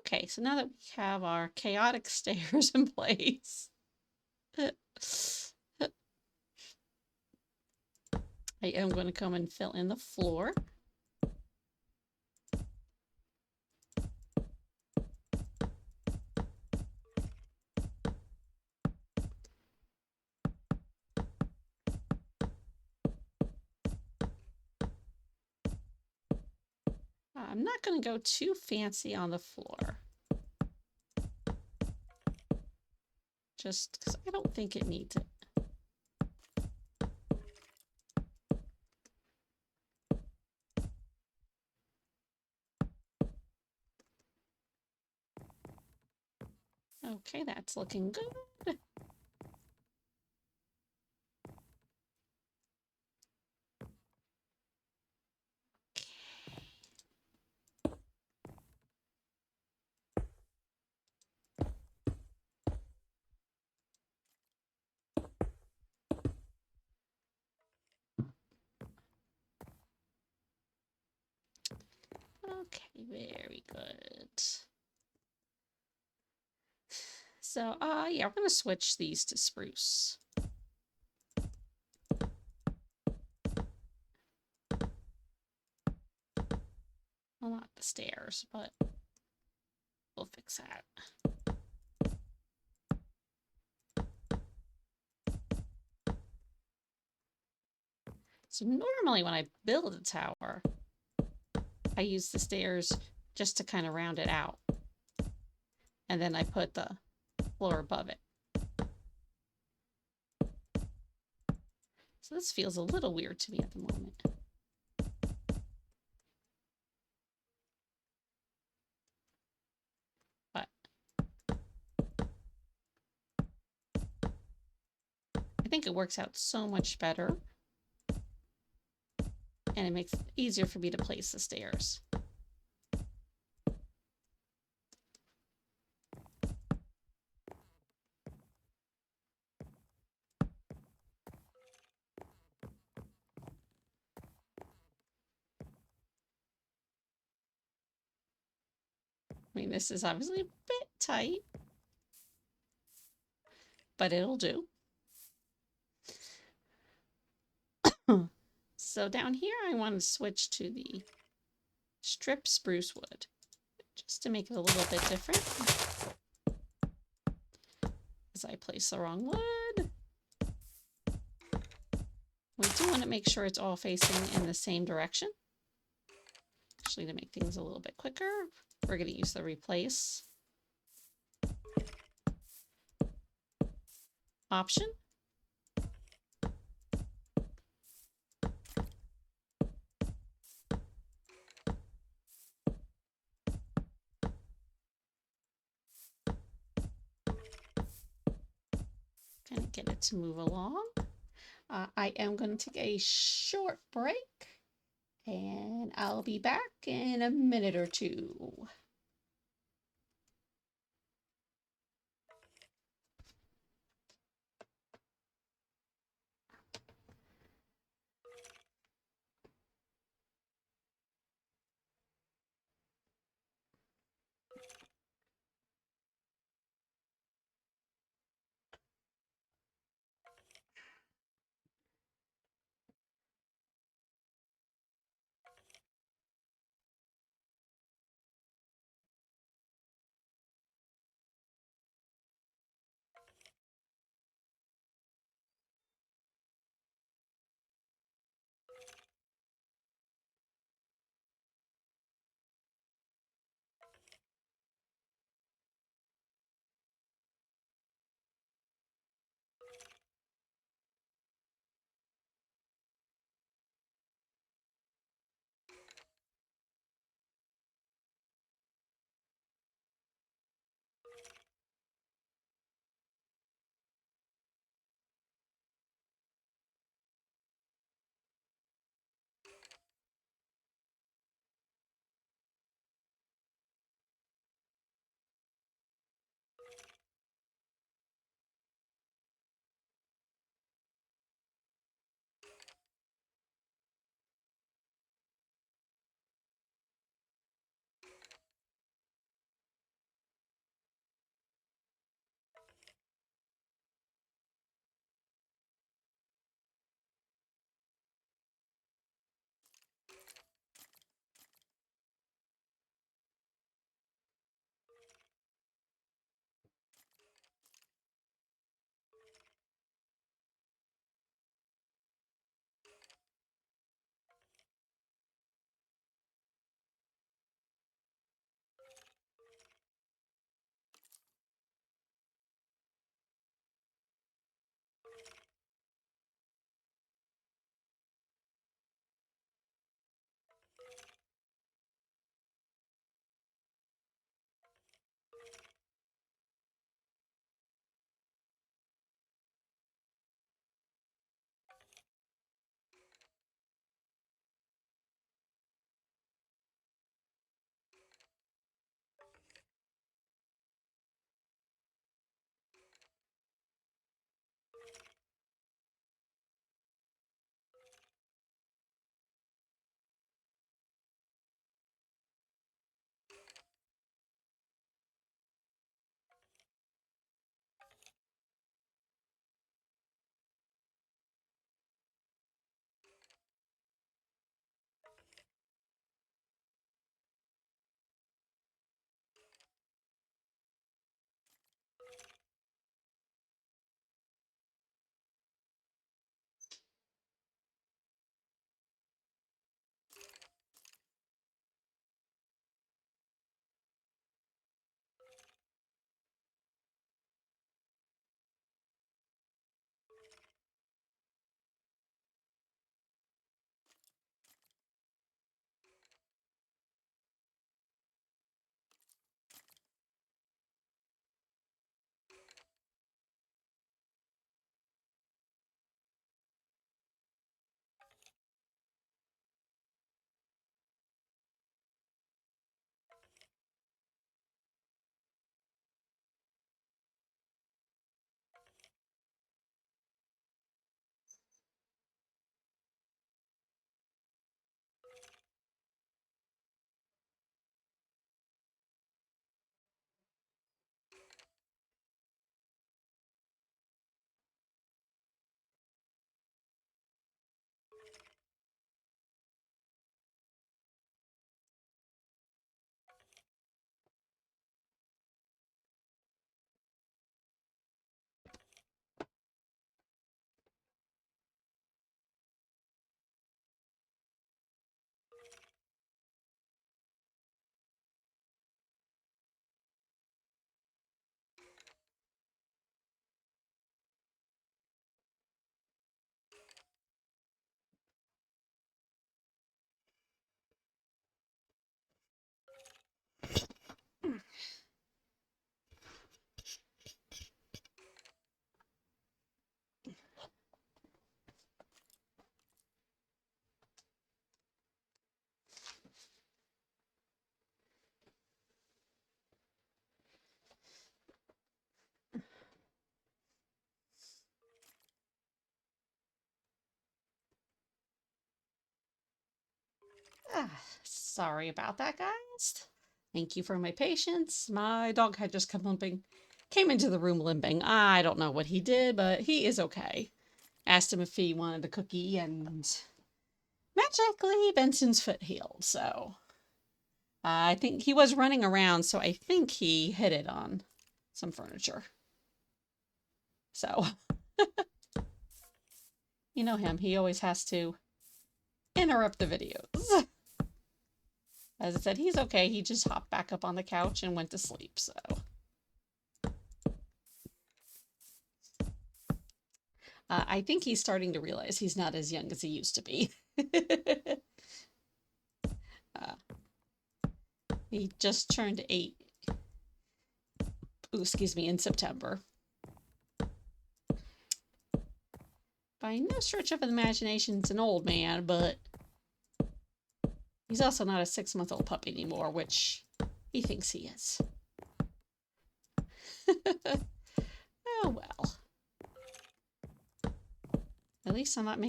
Okay, so now that we have our chaotic stairs in place, I am going to come and fill in the floor. I'm not going to go too fancy on the floor. Just because I don't think it needs it. Okay, that's looking good. Okay, very good. So, yeah, we're going to switch these to spruce. Well, not the stairs, but we'll fix that. So normally when I build a tower, I use the stairs just to kind of round it out. And then I put the floor above it. So this feels a little weird to me at the moment. But I think it works out so much better. And it makes it easier for me to place the stairs. I mean, this is obviously a bit tight, but it'll do. So down here, I want to switch to the strip spruce wood, just to make it a little bit different. As I place the wrong wood. We do want to make sure it's all facing in the same direction. Actually, to make things a little bit quicker, we're going to use the replace option. Kind of get it to move along. I am going to take a short break, and I'll be back in a minute or two. Sorry about that, guys. Thank you for my patience. My dog had just came into the room limping. I don't know what he did, but he is okay. Asked him if he wanted a cookie, and magically Benson's foot healed. So I think he was running around, so I think he hit it on some furniture. So, you know him, he always has to interrupt the videos. As I said, he's okay. He just hopped back up on the couch and went to sleep, so. I think he's starting to realize he's not as young as he used to be. He just turned 8. Ooh, excuse me, in September. By no stretch of the imagination, it's an old man, but he's also not a 6-month-old puppy anymore, which he thinks he is. Oh, well. At least I'm not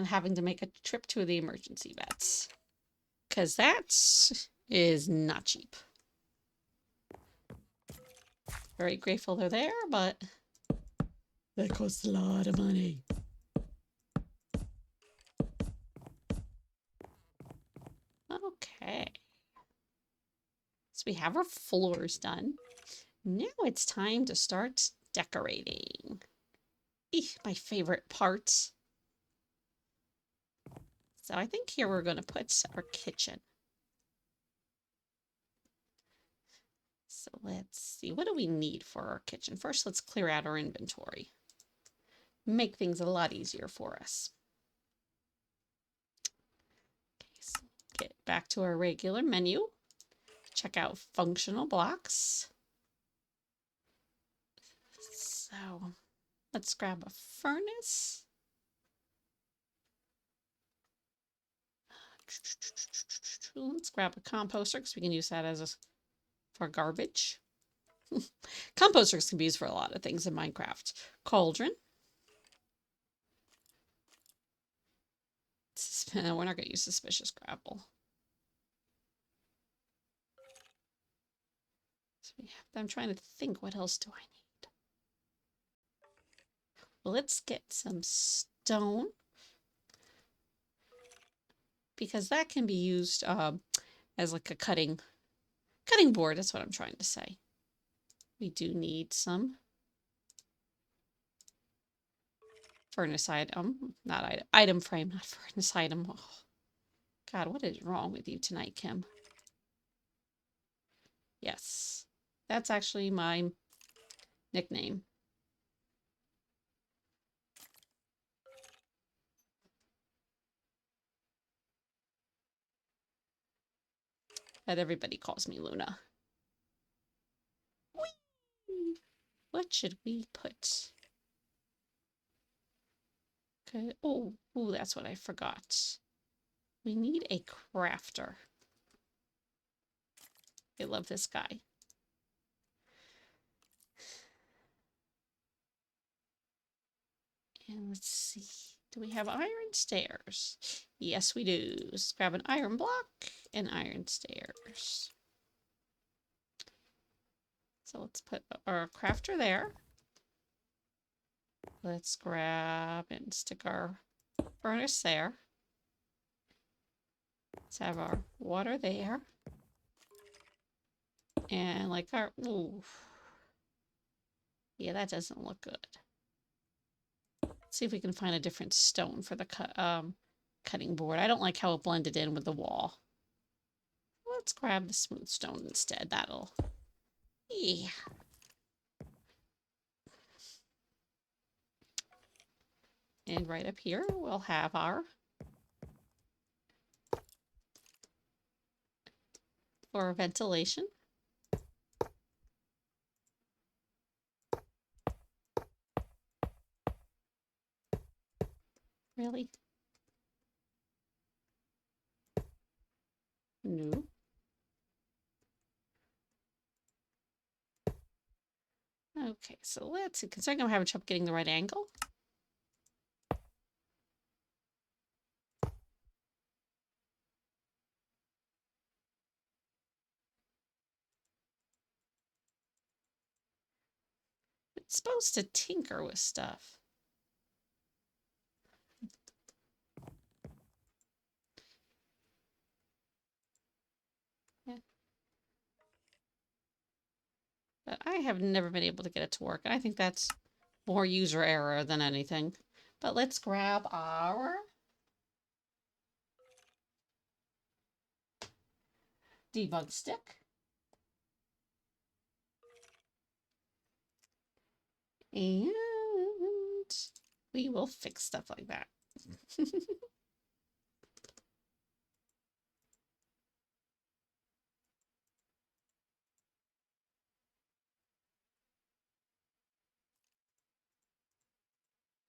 having to make a trip to the emergency vets. Because that is not cheap. Very grateful they're there, but that costs a lot of money. Okay. So we have our floors done. Now it's time to start decorating. My favorite part. So I think here we're going to put our kitchen. So let's see, what do we need for our kitchen? First, let's clear out our inventory. Make things a lot easier for us. Okay, so get back to our regular menu. Check out functional blocks. So let's grab a furnace. Let's grab a composter because we can use that for garbage. Composters can be used for a lot of things in Minecraft. Cauldron. We're not going to use suspicious gravel. So I'm trying to think, what else do I need? Well, let's get some stone, because that can be used as like a cutting board. That's what I'm trying to say. We do need some furnace item, not item frame, not furnace item. Oh, God, what is wrong with you tonight, Kim? Yes, that's actually my nickname. But everybody calls me Luna. Whee! What should we put? Okay. Oh, that's what I forgot. We need a crafter. I love this guy. And let's see. Do we have iron stairs? Yes, we do. Let's grab an iron block and iron stairs. So let's put our crafter there. Let's grab and stick our furnace there. Let's have our water there. And like our, ooh. Yeah, that doesn't look good. Let's see if we can find a different stone for the cutting board. I don't like how it blended in with the wall. Let's grab the smooth stone instead. That'll, yeah. And right up here, we'll have our for ventilation. Really? No. Okay, so let's see. Considering I'm having trouble getting the right angle. It's supposed to tinker with stuff. Yeah. But I have never been able to get it to work. I think that's more user error than anything. But let's grab our debug stick. And we will fix stuff like that.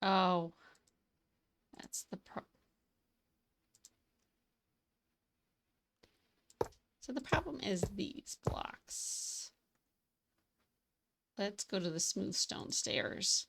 Oh, that's the problem. So the problem is these blocks. Let's go to the smooth stone stairs.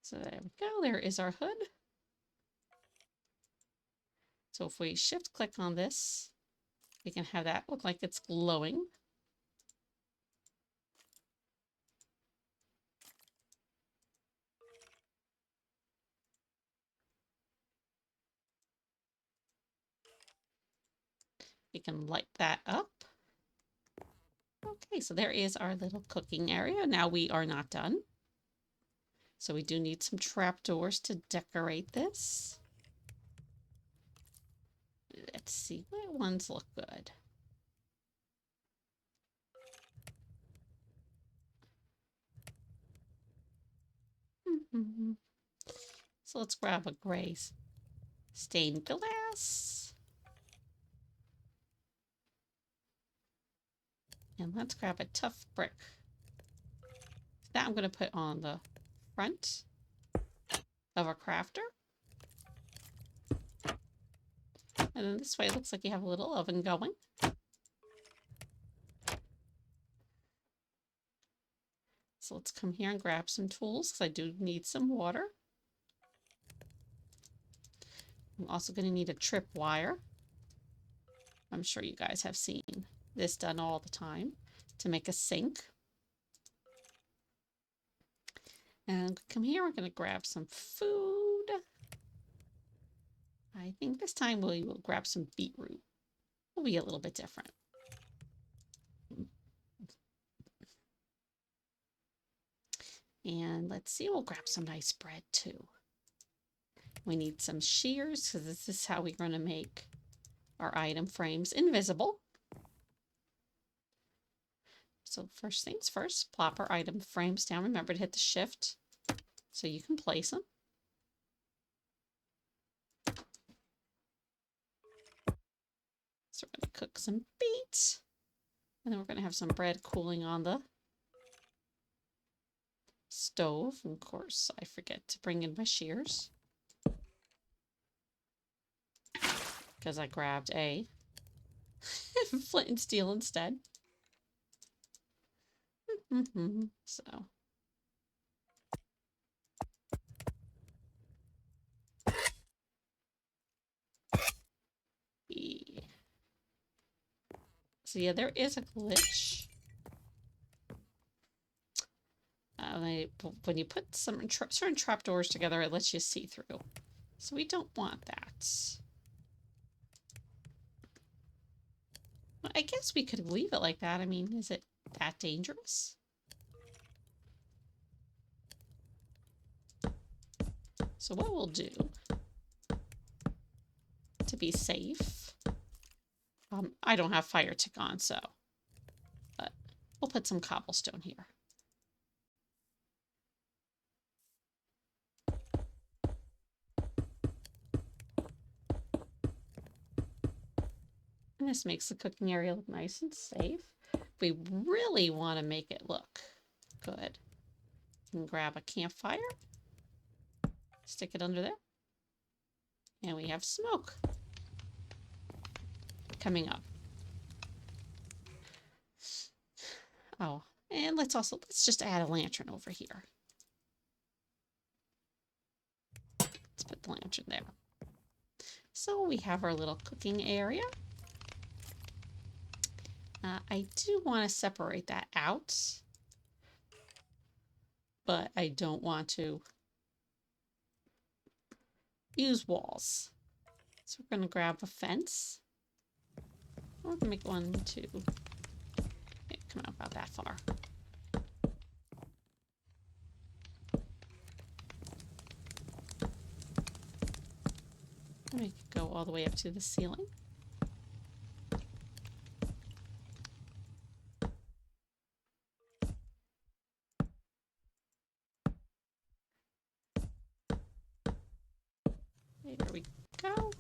So there we go. There is our hood. So if we shift click on this, we can have that look like it's glowing. We can light that up. Okay, so there is our little cooking area. Now we are not done. So we do need some trapdoors to decorate this. Let's see what ones look good. So let's grab a gray stained glass. And let's grab a tough brick. That I'm going to put on the front of our crafter. And then this way it looks like you have a little oven going. So let's come here and grab some tools because I do need some water. I'm also going to need a trip wire. I'm sure you guys have seen this done all the time to make a sink. And come here, we're going to grab some food. I think this time we will grab some beetroot. Will be a little bit different. And let's see, we'll grab some nice bread too. We need some shears because this is how we're going to make our item frames invisible. So first things first, plop our item frames down. Remember to hit the shift so you can place them. So we're going to cook some beets. And then we're going to have some bread cooling on the stove. And of course, I forget to bring in my shears because I grabbed a flint and steel instead. So yeah. So yeah, there is a glitch. When you put some certain trapdoors together, it lets you see through. So we don't want that. Well, I guess we could leave it like that. I mean, is it that dangerous? So what we'll do to be safe, I don't have fire tick on, so, but we'll put some cobblestone here. And this makes the cooking area look nice and safe. If we really want to make it look good, you can grab a campfire. Stick it under there. And we have smoke coming up. Oh, and let's just add a lantern over here. Let's put the lantern there. So we have our little cooking area. I do want to separate that out, but I don't want to use walls. So we're going to grab a fence. We're going to make one, two. Okay, come out about that far. Make it go all the way up to the ceiling. There we go.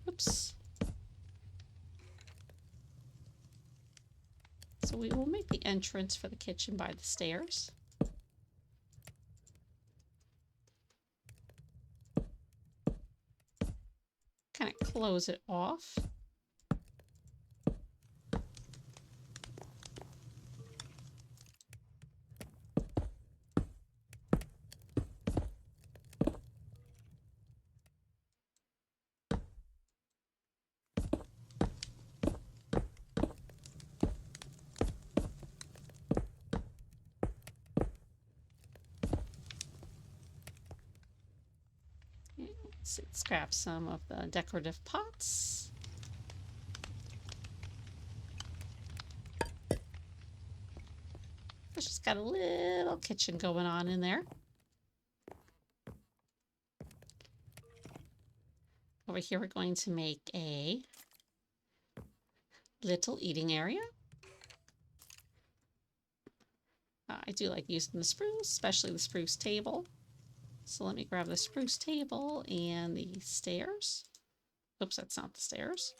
Oops. So we will make the entrance for the kitchen by the stairs. Kind of close it off. Let's grab some of the decorative pots. It's just got a little kitchen going on in there. Over here we're going to make a little eating area. I do like using the spruce, especially the spruce table. So let me grab the spruce table and the stairs. Oops, that's not the stairs.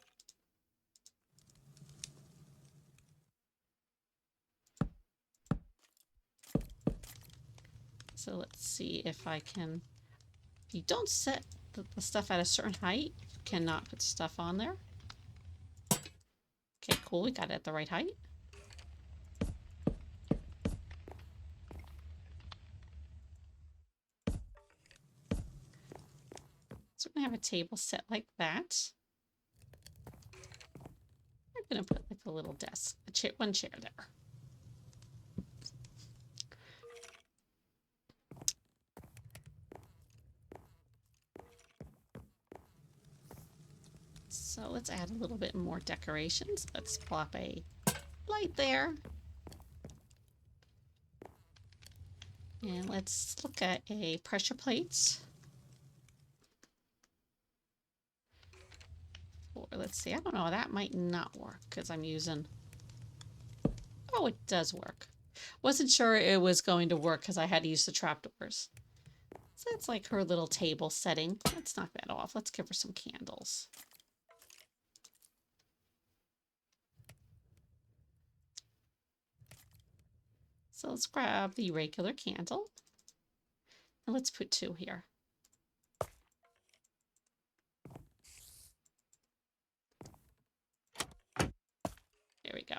So let's see if I can... If you don't set the stuff at a certain height, you cannot put stuff on there. Okay, cool. We got it at the right height. So we're going to have a table set like that. We're going to put like a little desk, one chair there. So let's add a little bit more decorations. Let's plop a light there. And let's look at a pressure plate. Or let's see, I don't know, that might not work because I'm using... Oh, it does work. Wasn't sure it was going to work because I had to use the trapdoors. So that's like her little table setting. Let's knock that off. Let's give her some candles. So let's grab the regular candle. And let's put 2 here. There we go.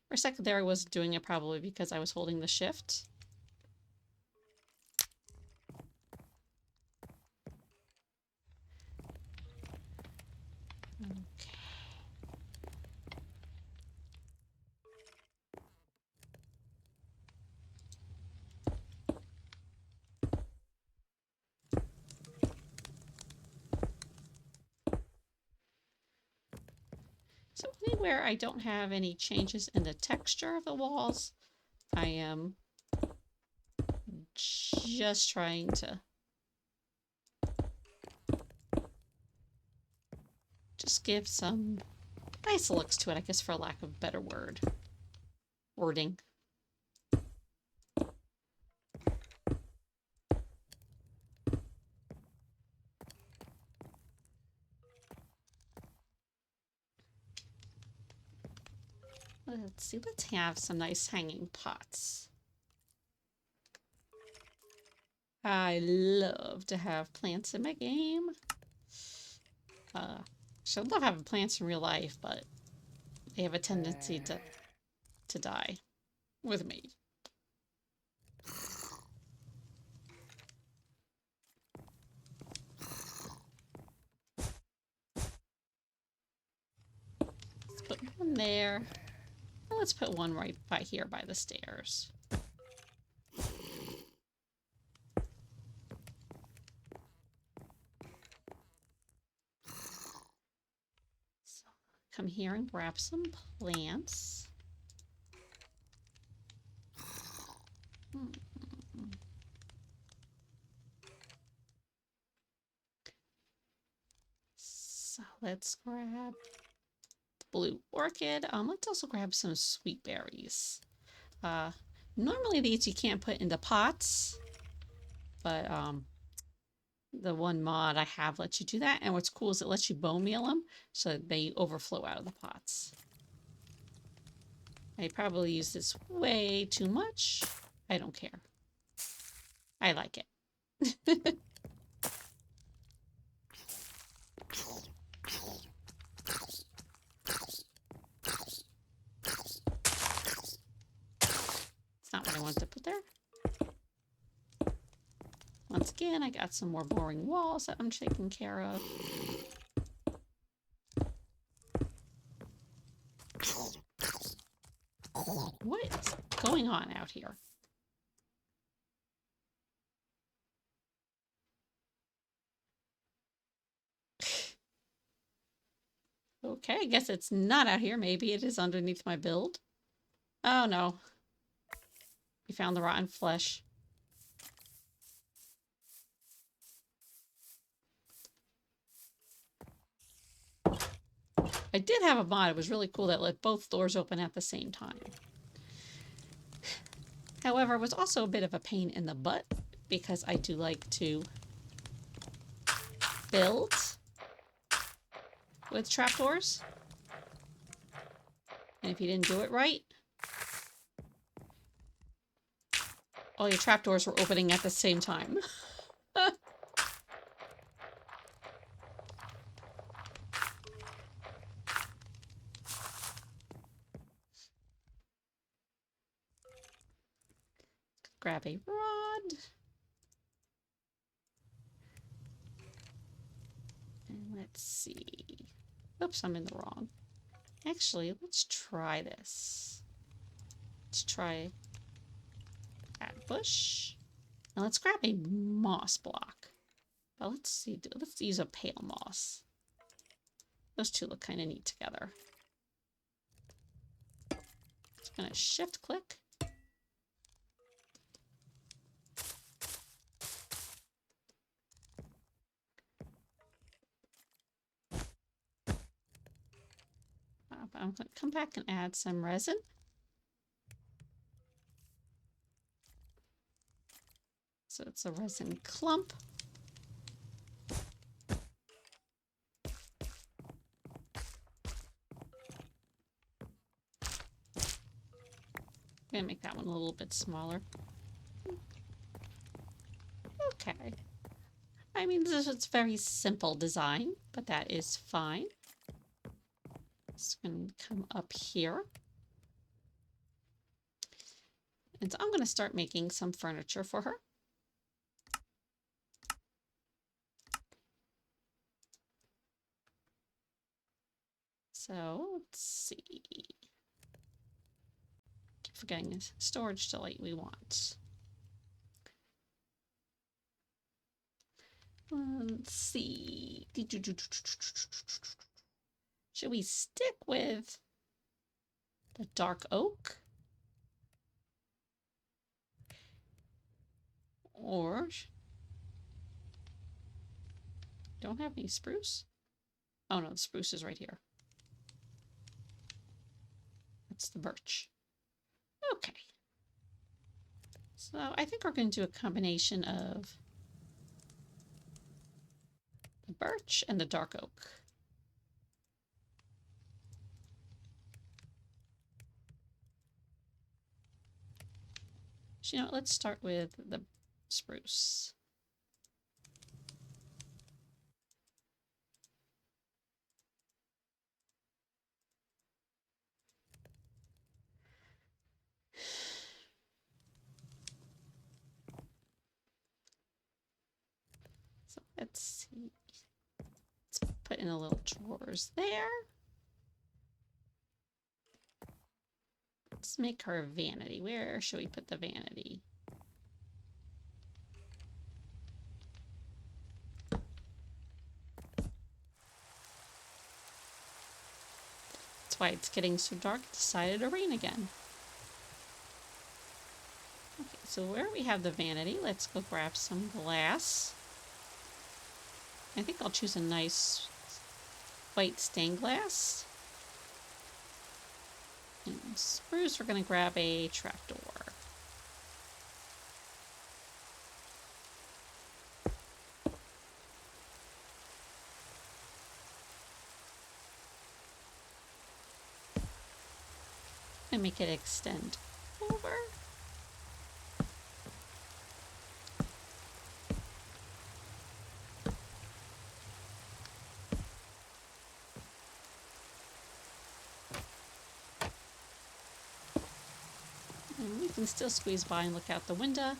For a second there, I was doing it probably because I was holding the shift. Okay. So anywhere I don't have any changes in the texture of the walls, I am just trying to just give some nice looks to it, I guess, for lack of a better wording. Let's see, let's have some nice hanging pots. I love to have plants in my game. So I love having plants in real life, but they have a tendency to die with me. Let's put one there. And let's put one right by here by the stairs. So come here and grab some plants. So let's grab the blue orchid. Let's also grab some sweet berries. Normally these you can't put into pots, but the one mod I have lets you do that. And what's cool is it lets you bone meal them so they overflow out of the pots. I probably use this way too much. I don't care. I like it. It's not what I wanted to put there. Once again, I got some more boring walls that I'm taking care of. What is going on out here? Okay, I guess it's not out here. Maybe it is underneath my build. Oh no. We found the rotten flesh. I did have a mod. It was really cool that let both doors open at the same time. However, it was also a bit of a pain in the butt because I do like to build with trapdoors. And if you didn't do it right, all your trapdoors were opening at the same time. Grab a rod. And let's see. Oops, I'm in the wrong. Actually, let's try this. Let's try that bush. Now let's grab a moss block. But let's see, let's use a pale moss. Those two look kind of neat together. Just gonna shift click. I'm gonna come back and add some resin. So it's a resin clump. I'm gonna make that one a little bit smaller. Okay. I mean, this is very simple design, but that is fine. It's gonna come up here. And so I'm gonna start making some furniture for her. So let's see. Keep forgetting this storage delight we want. Let's see. Should we stick with the dark oak? Or don't have any spruce? Oh no, the spruce is right here. That's the birch. Okay. So I think we're going to do a combination of the birch and the dark oak. So, you know, let's start with the spruce. So let's see. Let's put in a little drawers there. Let's make her vanity. Where should we put the vanity? That's why it's getting so dark. It decided to rain again. Okay, so where we have the vanity, let's go grab some glass. I think I'll choose a nice white stained glass. And spruce, we're going to grab a trapdoor. And make it extend over. And we can still squeeze by and look out the window.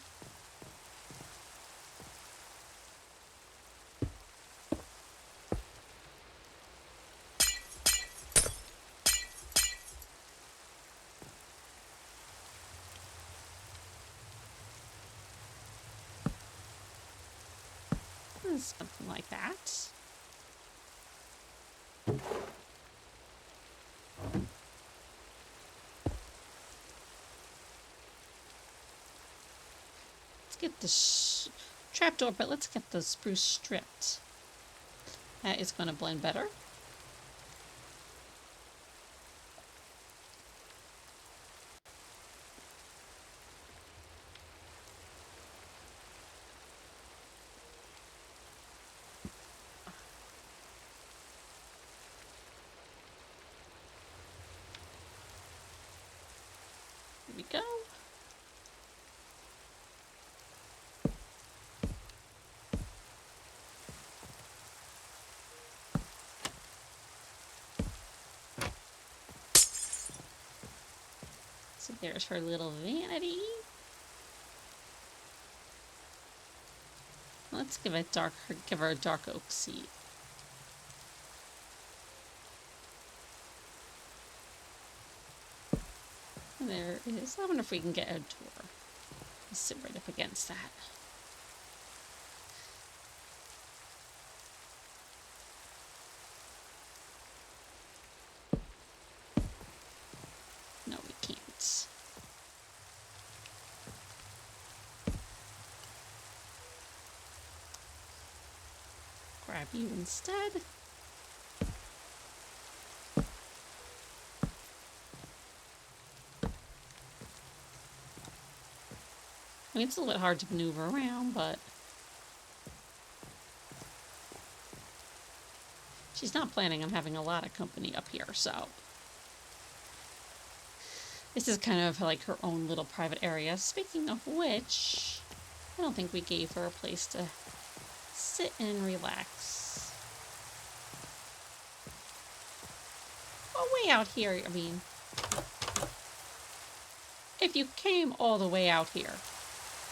Something like that. Let's get the trapdoor, but let's get the spruce stripped. That is going to blend better. Here we go. So there's her little vanity. Let's give her a dark oak seat. And there is. I wonder if we can get a door. Let's sit right up against that. No, we can't. Grab you instead. I mean, it's a little bit hard to maneuver around, but she's not planning on having a lot of company up here, so this is kind of like her own little private area. Speaking of which, I don't think we gave her a place to sit and relax. Oh, way out here, I mean, if you came all the way out here,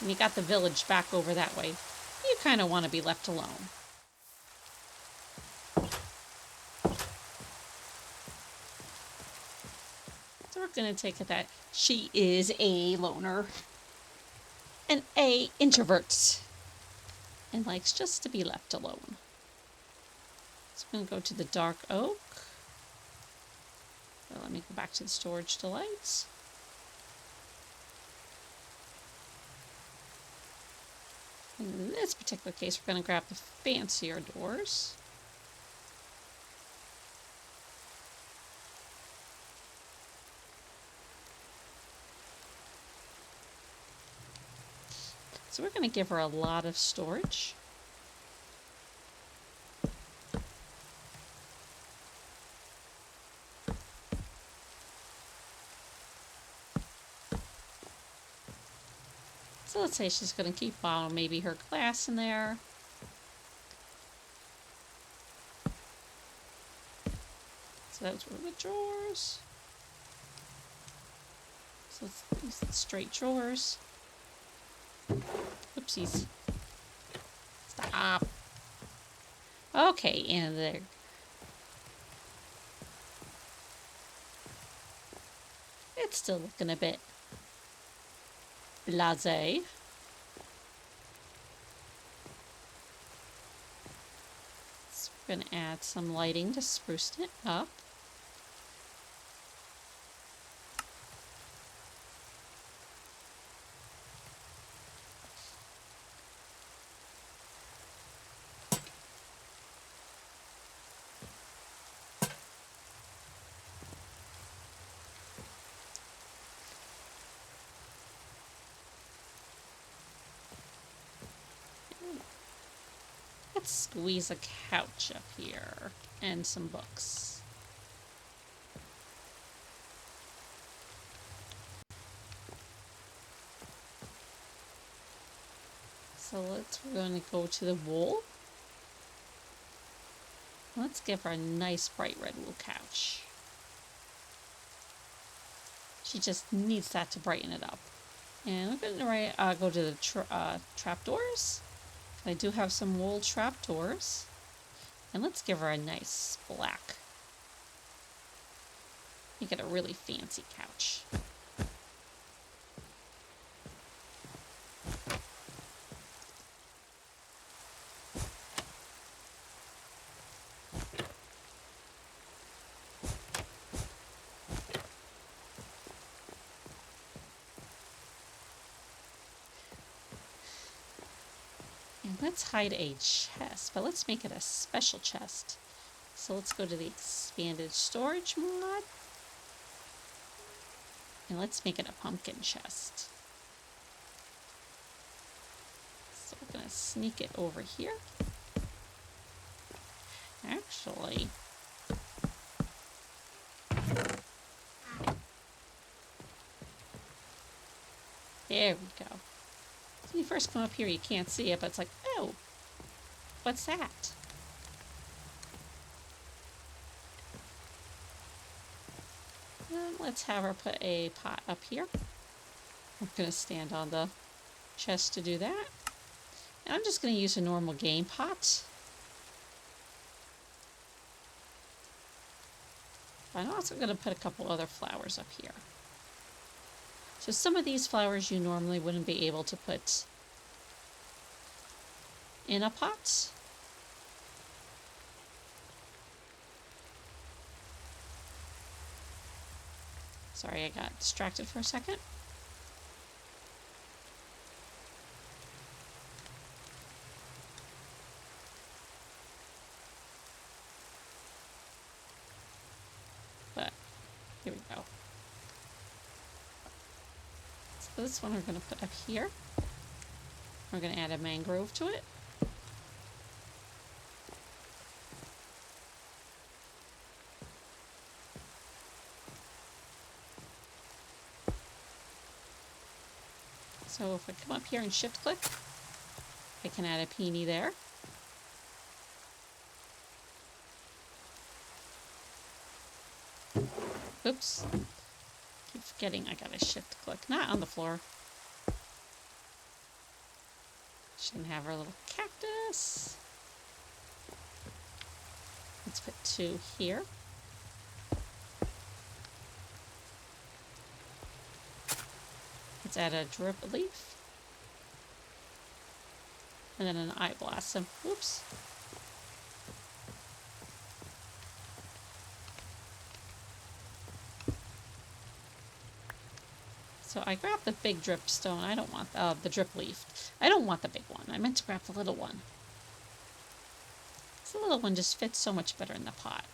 and you got the village back over that way, you kind of want to be left alone. So we're going to take it that she is a loner and a introvert and likes just to be left alone. So I'm going to go to the dark oak. So let me go back to the storage delights. In this particular case, we're going to grab the fancier doors. So we're going to give her a lot of storage. So let's say she's going to keep maybe her glass in there. So that's where the drawers. So let's use the straight drawers. Oopsies. Stop. Okay, and there. It's still looking a bit blasé. So we're going to add some lighting to spruce it up. Let's squeeze a couch up here and some books. So we're going to go to the wool. Let's give her a nice bright red wool couch. She just needs that to brighten it up. And I'm going to go to the trapdoors. I do have some wool trapdoors. And let's give her a nice black. You get a really fancy couch. And let's hide a chest, but let's make it a special chest. So let's go to the expanded storage mod. And let's make it a pumpkin chest. So we're going to sneak it over here. Actually, there we go. When you first come up here, you can't see it, but it's like, oh, what's that? And let's have her put a pot up here. I'm going to stand on the chest to do that. And I'm just going to use a normal game pot. I'm also going to put a couple other flowers up here. So some of these flowers you normally wouldn't be able to put in a pot. Sorry, I got distracted for a second. But here we go. So this one we're going to put up here. We're going to add a mangrove to it. So if I come up here and shift click, I can add a peony there. Oops. Keep forgetting I gotta shift click. Not on the floor. She can have her little cactus. Let's put 2 here. Let's add a drip leaf. And then an eye blossom. Oops. So I grabbed the big drip stone. I don't want the drip leaf. I don't want the big one. I meant to grab the little one. The little one just fits so much better in the pot.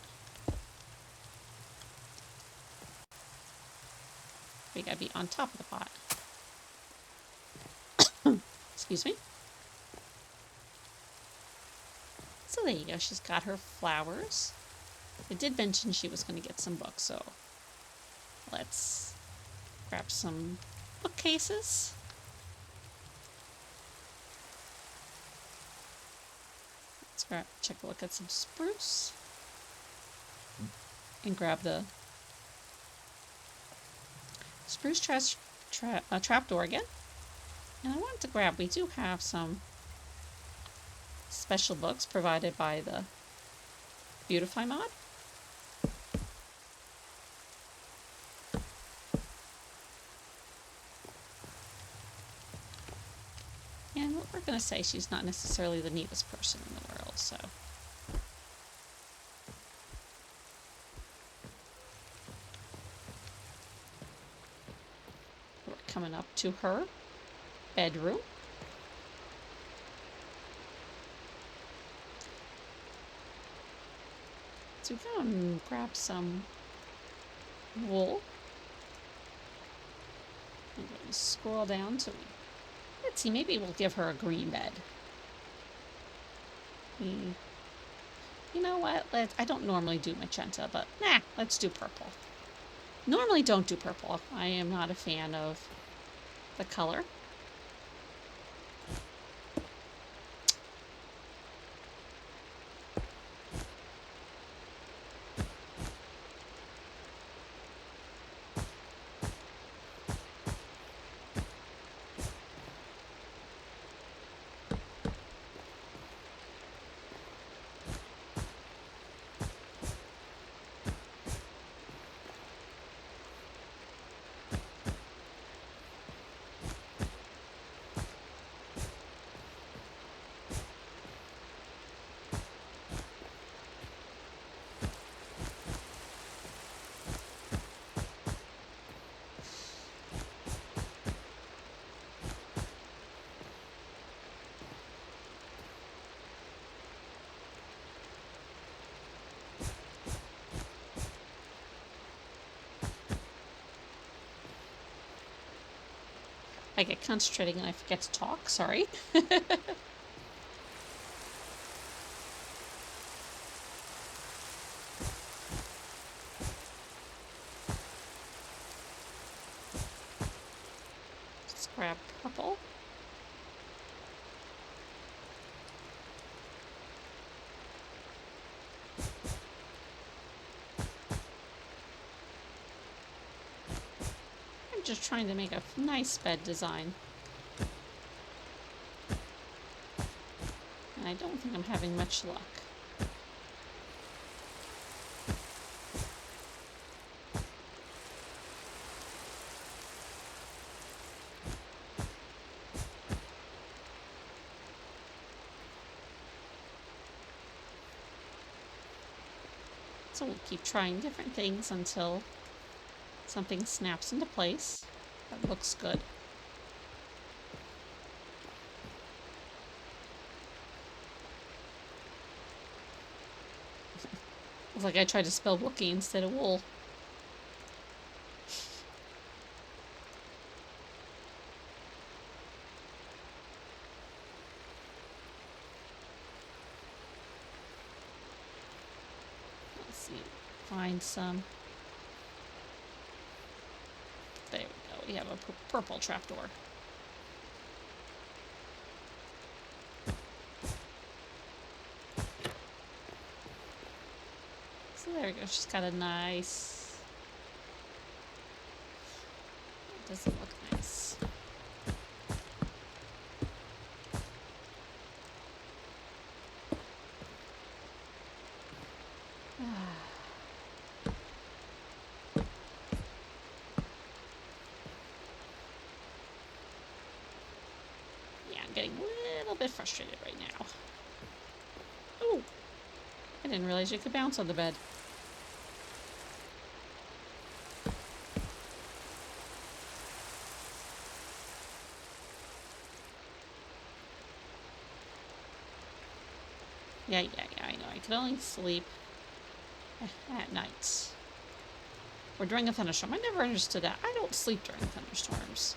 We gotta be on top of the pot. Excuse me. So there you go. She's got her flowers. I did mention she was going to get some books, so let's grab some bookcases. check a look at some spruce. And grab the spruce trapdoor again. And I wanted to grab, we do have some special books provided by the Beautify mod. And what we're going to say, she's not necessarily the neatest person in the world, so. We're coming up to her bedroom. So we go and grab some wool. And then scroll down to, let's see, maybe we'll give her a green bed. You know what? I don't normally do magenta, but nah, let's do purple. Normally don't do purple. I am not a fan of the color. I get concentrating and I forget to talk, sorry. Let's grab purple. I'm just trying to make a nice bed design. And I don't think I'm having much luck. So we'll keep trying different things until something snaps into place. That looks good. It's like I tried to spell Wookiee instead of wool. Let's see. Find some. There we go. We have a purple trapdoor. So there we go. She's got a nice. It doesn't look nice. Getting a little bit frustrated right now. Oh, I didn't realize you could bounce on the bed. Yeah, I know. I can only sleep at night. Or during a thunderstorm. I never understood that. I don't sleep during thunderstorms.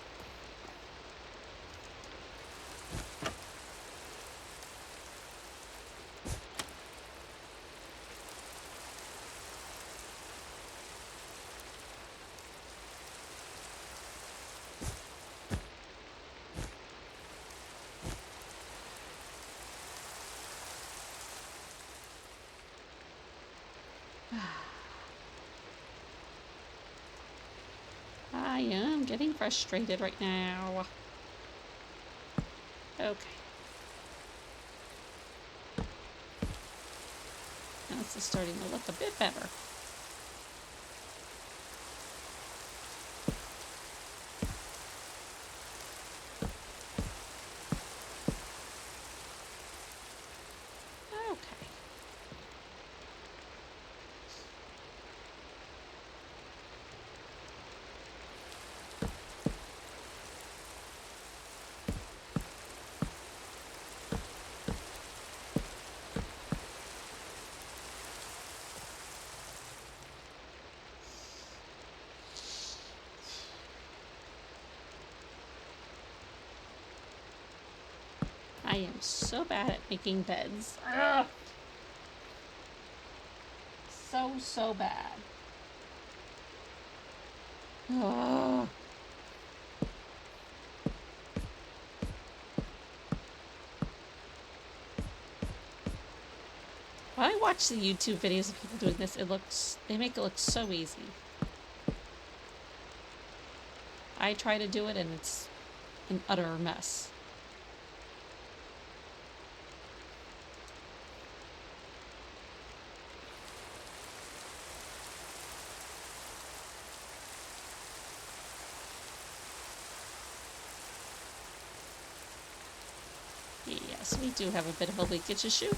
am getting frustrated right now. Okay. Now this is starting to look a bit better. Okay. I am so bad at making beds. Ugh. So bad. Ugh. When I watch the YouTube videos of people doing this, they make it look so easy. I try to do it and it's an utter mess. Yes, we do have a bit of a leakage issue.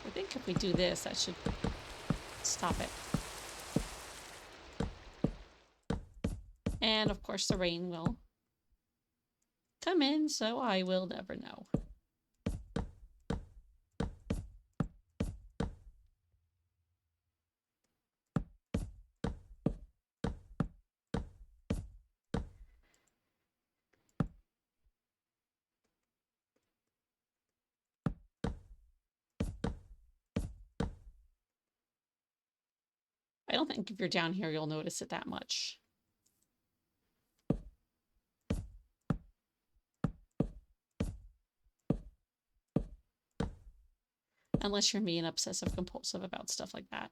I think if we do this, that should stop it. And of course the rain will come in, so I will never know. I don't think if you're down here, you'll notice it that much. Unless you're me and obsessive compulsive about stuff like that.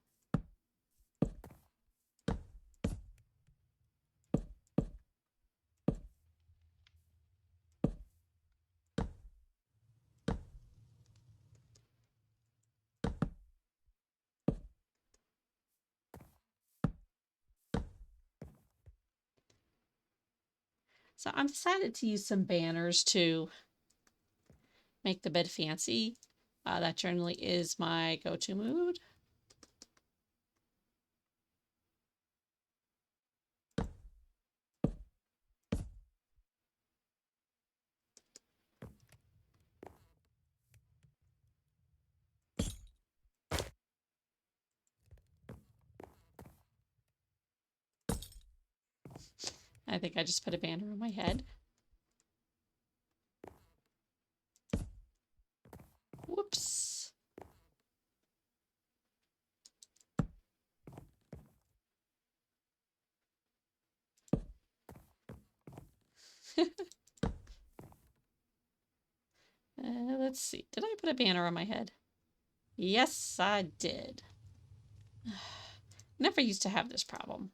So I'm decided to use some banners to make the bed fancy. That generally is my go-to mood. I think I just put a banner on my head. Whoops. Let's see. Did I put a banner on my head? Yes, I did. Never used to have this problem.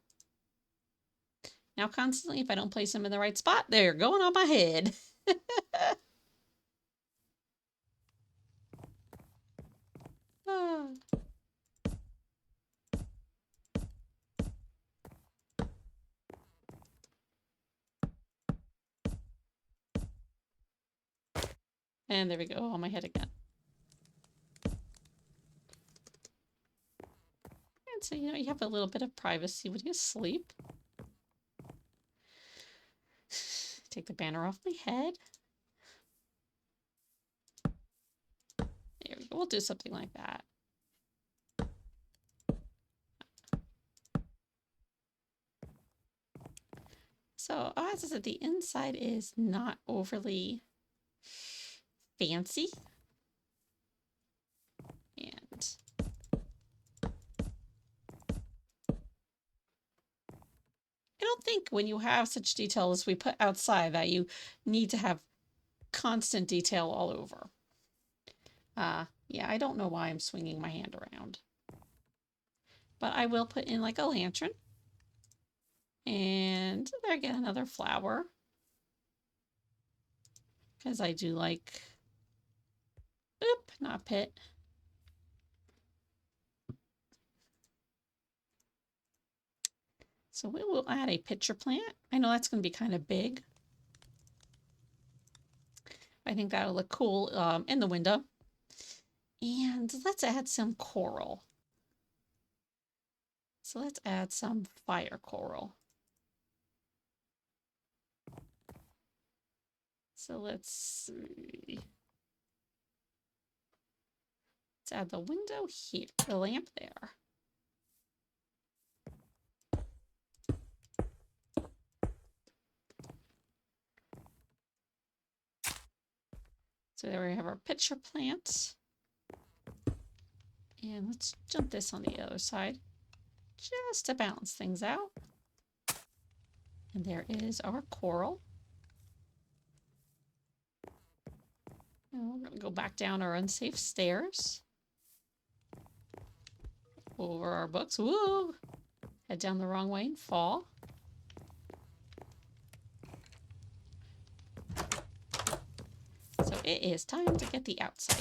Now constantly, if I don't place them in the right spot, they're going on my head. Ah. And there we go, on my head again. And so, you know, you have a little bit of privacy when you sleep. Take the banner off my head. There we go. We'll do something like that. So, as I said, the inside is not overly fancy. And I don't think when you have such detail as we put outside that you need to have constant detail all over. Yeah, I don't know why I'm swinging my hand around. but I will put in like a lantern. And there, get another flower. Because I do like, oop, not pit. So we will add a pitcher plant. I know that's going to be kind of big. I think that'll look cool in the window. And let's add some coral. So let's add some fire coral. So let's see. Let's add the window here, the lamp there. So there we have our pitcher plant. And let's jump this on the other side just to balance things out. And there is our coral. And we're going to go back down our unsafe stairs. Over our books. Woo! Head down the wrong way and fall. So it is time to get the outside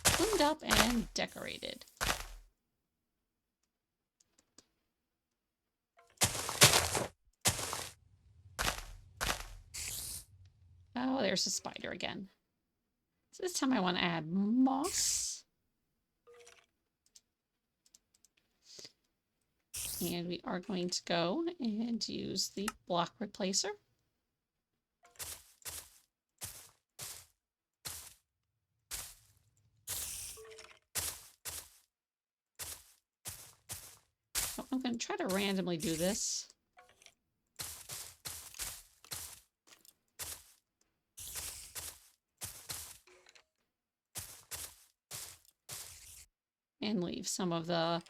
cleaned up and decorated. Oh, there's a spider again. So this time I want to add moss. And we are going to go and use the block replacer. So I'm going to try to randomly do this. And leave some of the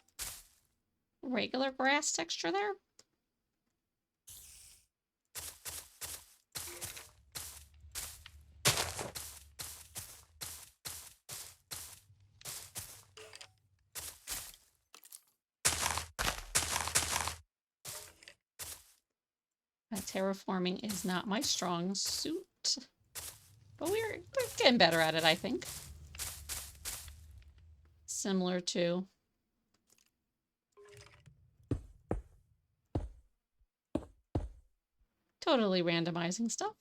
regular grass texture there. Terraforming is not my strong suit, but we're getting better at it, I think. Similar to totally randomizing stuff.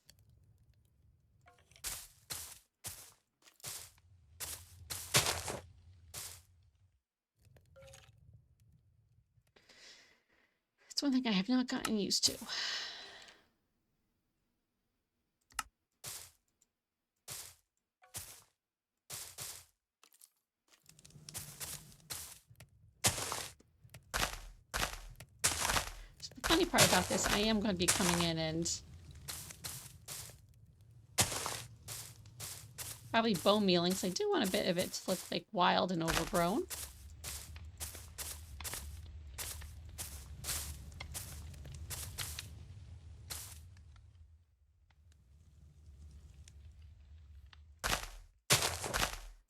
It's one thing I have not gotten used to. The funny part about this, I am going to be coming in and probably bone mealing, so I do want a bit of it to look like wild and overgrown.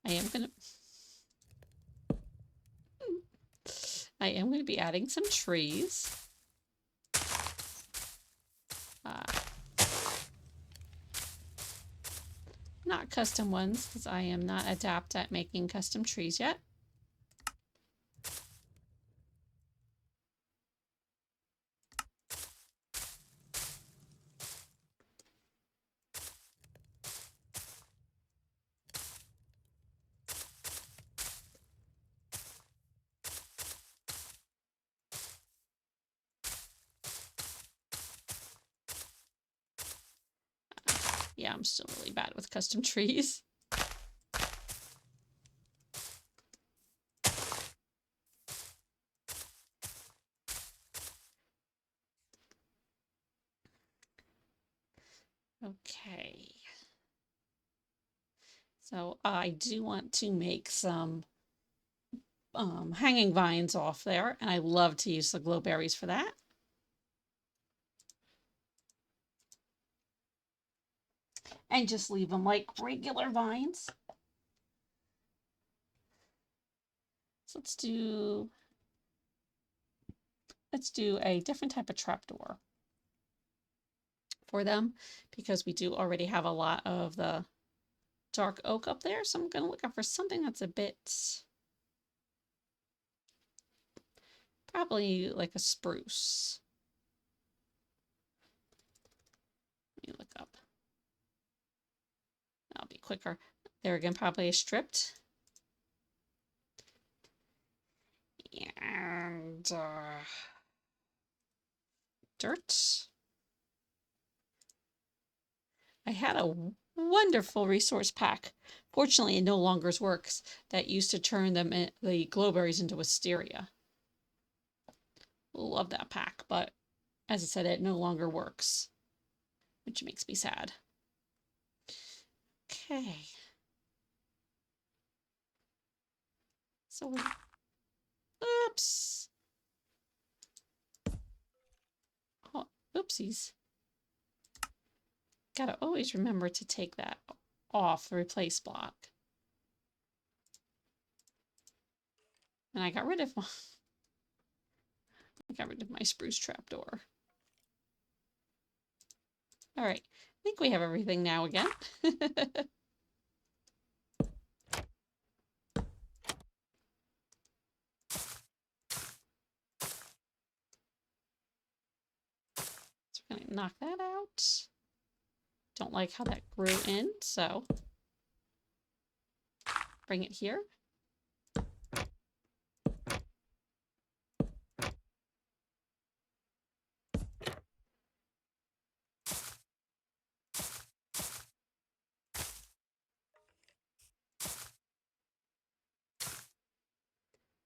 I am going to be adding some trees. Not custom ones, because I am not adept at making custom trees yet. Yeah, I'm still really bad with custom trees. Okay. So I do want to make some hanging vines off there, and I love to use the glow berries for that. And just leave them like regular vines. So let's do let's do a different type of trapdoor for them, because we do already have a lot of the dark oak up there. So I'm going to look out for something that's a bit, probably like a spruce. Let me look up. That'll be quicker. There again, probably a stripped. And dirt. I had a wonderful resource pack. Fortunately, it no longer works. That used to turn them the glowberries into wisteria. Love that pack, but as I said, it no longer works, which makes me sad. Okay. So, oops. Oh, oopsies. Gotta always remember to take that off the replace block. And I got rid of one. I got rid of my spruce trapdoor. All right, I think we have everything now again. So we're gonna knock that out. Don't like how that grew in, so bring it here.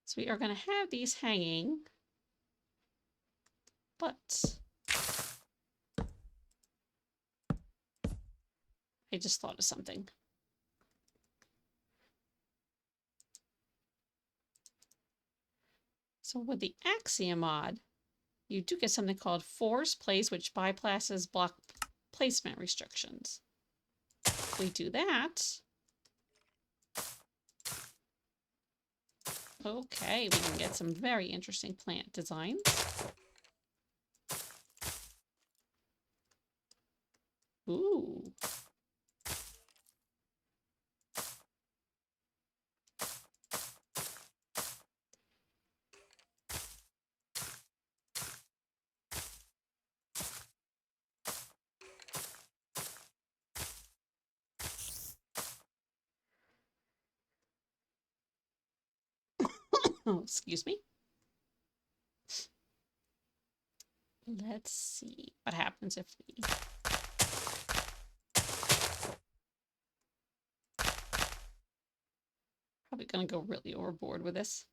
So we are going to have these hanging, but I just thought of something. So with the Axion mod, you do get something called force place, which bypasses block placement restrictions. If we do that, okay, we can get some very interesting plant designs. Ooh. Oh, excuse me. Let's see what happens if we... Probably going to go really overboard with this.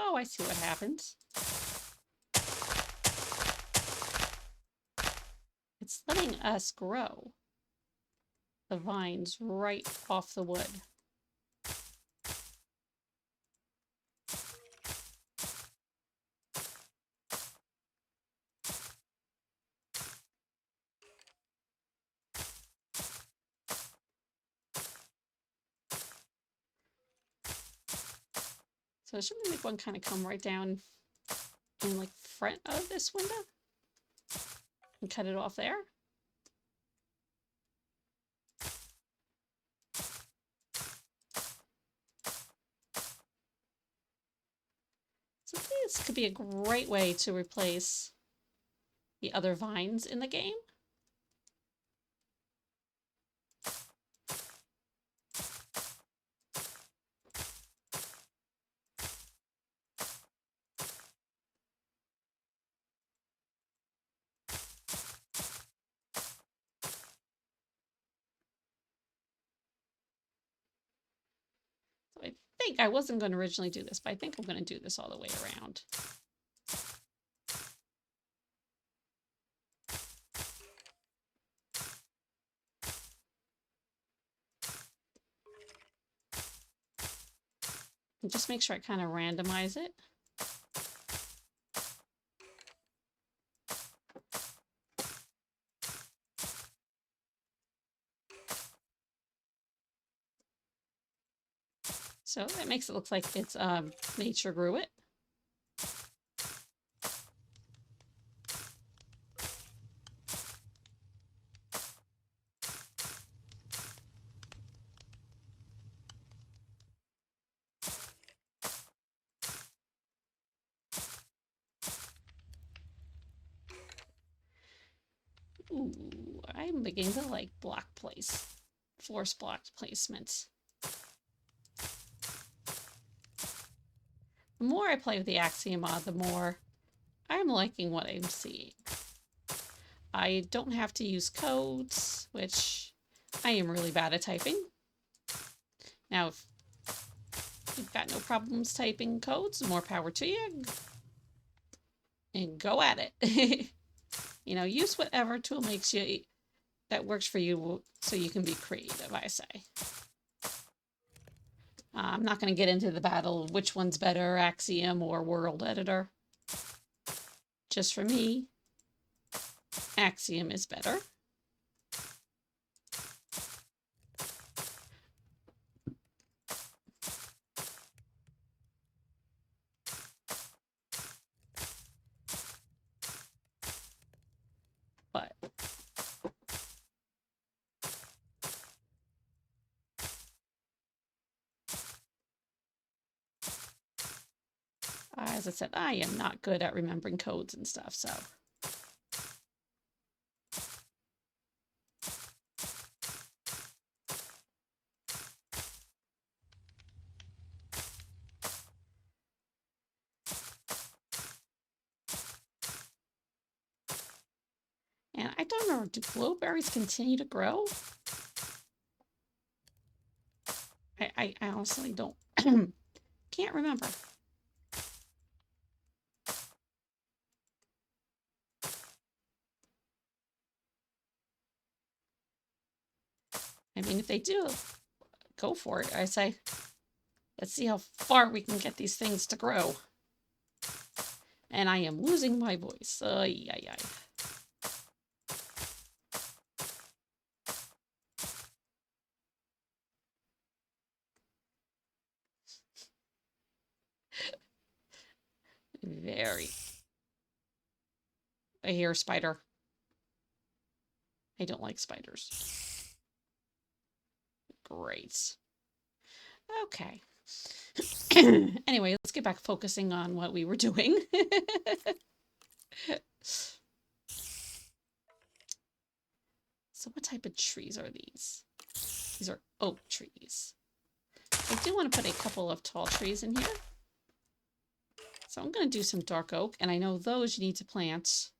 Oh, I see what happens. It's letting us grow the vines right off the wood. So shouldn't make one kind of come right down in like front of this window and cut it off there? So this could be a great way to replace the other vines in the game. So I think I wasn't going to originally do this, but I think I'm going to do this all the way around. And just make sure I kind of randomize it. So that makes it look like it's nature grew it. Ooh, I'm beginning to like force block placement. The more I play with the Axion Mod, the more I'm liking what I'm seeing. I don't have to use codes, which I am really bad at typing. Now, if you've got no problems typing codes, more power to you. And go at it. You know, use whatever tool makes you, that works for you, so you can be creative, I say. I'm not going to get into the battle of which one's better, Axiom or World Editor. Just for me, Axiom is better. But as I said, I am not good at remembering codes and stuff, so. And I don't know, do blueberries continue to grow? I honestly don't, can't remember. I mean, if they do, go for it. I say, let's see how far we can get these things to grow. And I am losing my voice. Ay, ay, ay. Very. I hear a spider. I don't like spiders. Great. Okay. Anyway, let's get back focusing on what we were doing. So what type of trees are these? These are oak trees. I do want to put a couple of tall trees in here. So I'm going to do some dark oak, and I know those you need to plant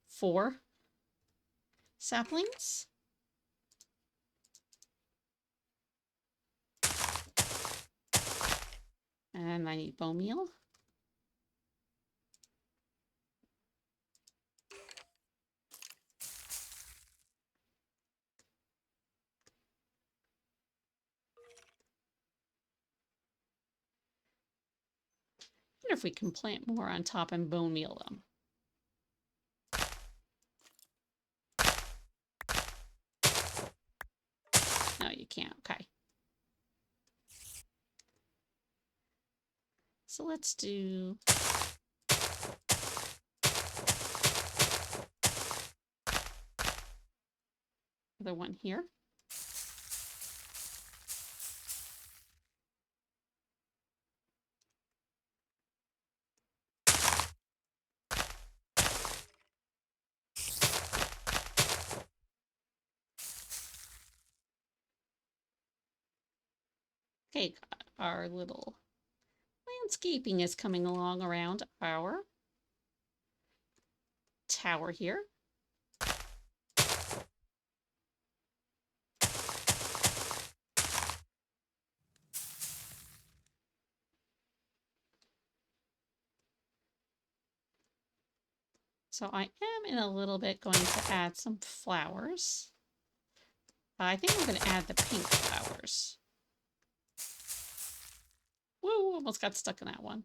4 saplings. And I need bone meal. I wonder if we can plant more on top and bone meal them. No, you can't. Okay. So let's do another one here. Okay, our little landscaping is coming along around our tower here. So I am in a little bit going to add some flowers. I think I'm going to add the pink flowers. Woo, almost got stuck in that one.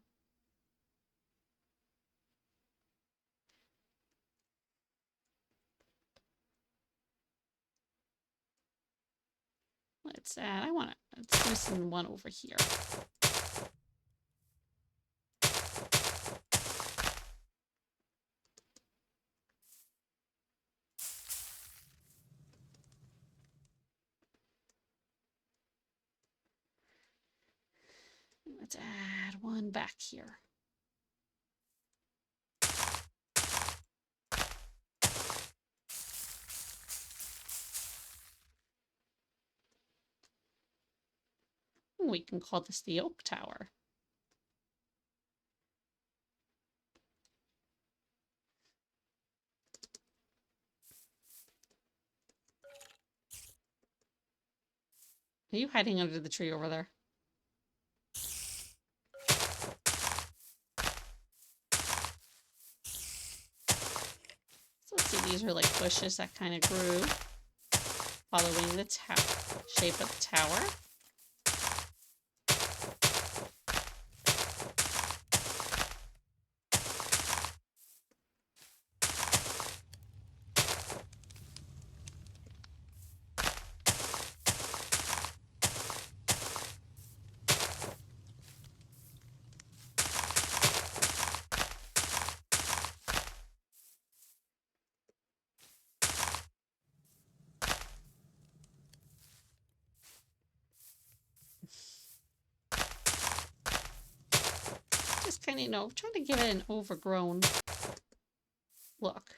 Let's add, let's do some one over here. Let's add one back here. We can call this the Oak Tower. Are you hiding under the tree over there? So let's see, these are like bushes that kind of grew following the shape of the tower. Just kind of, trying to give it an overgrown look.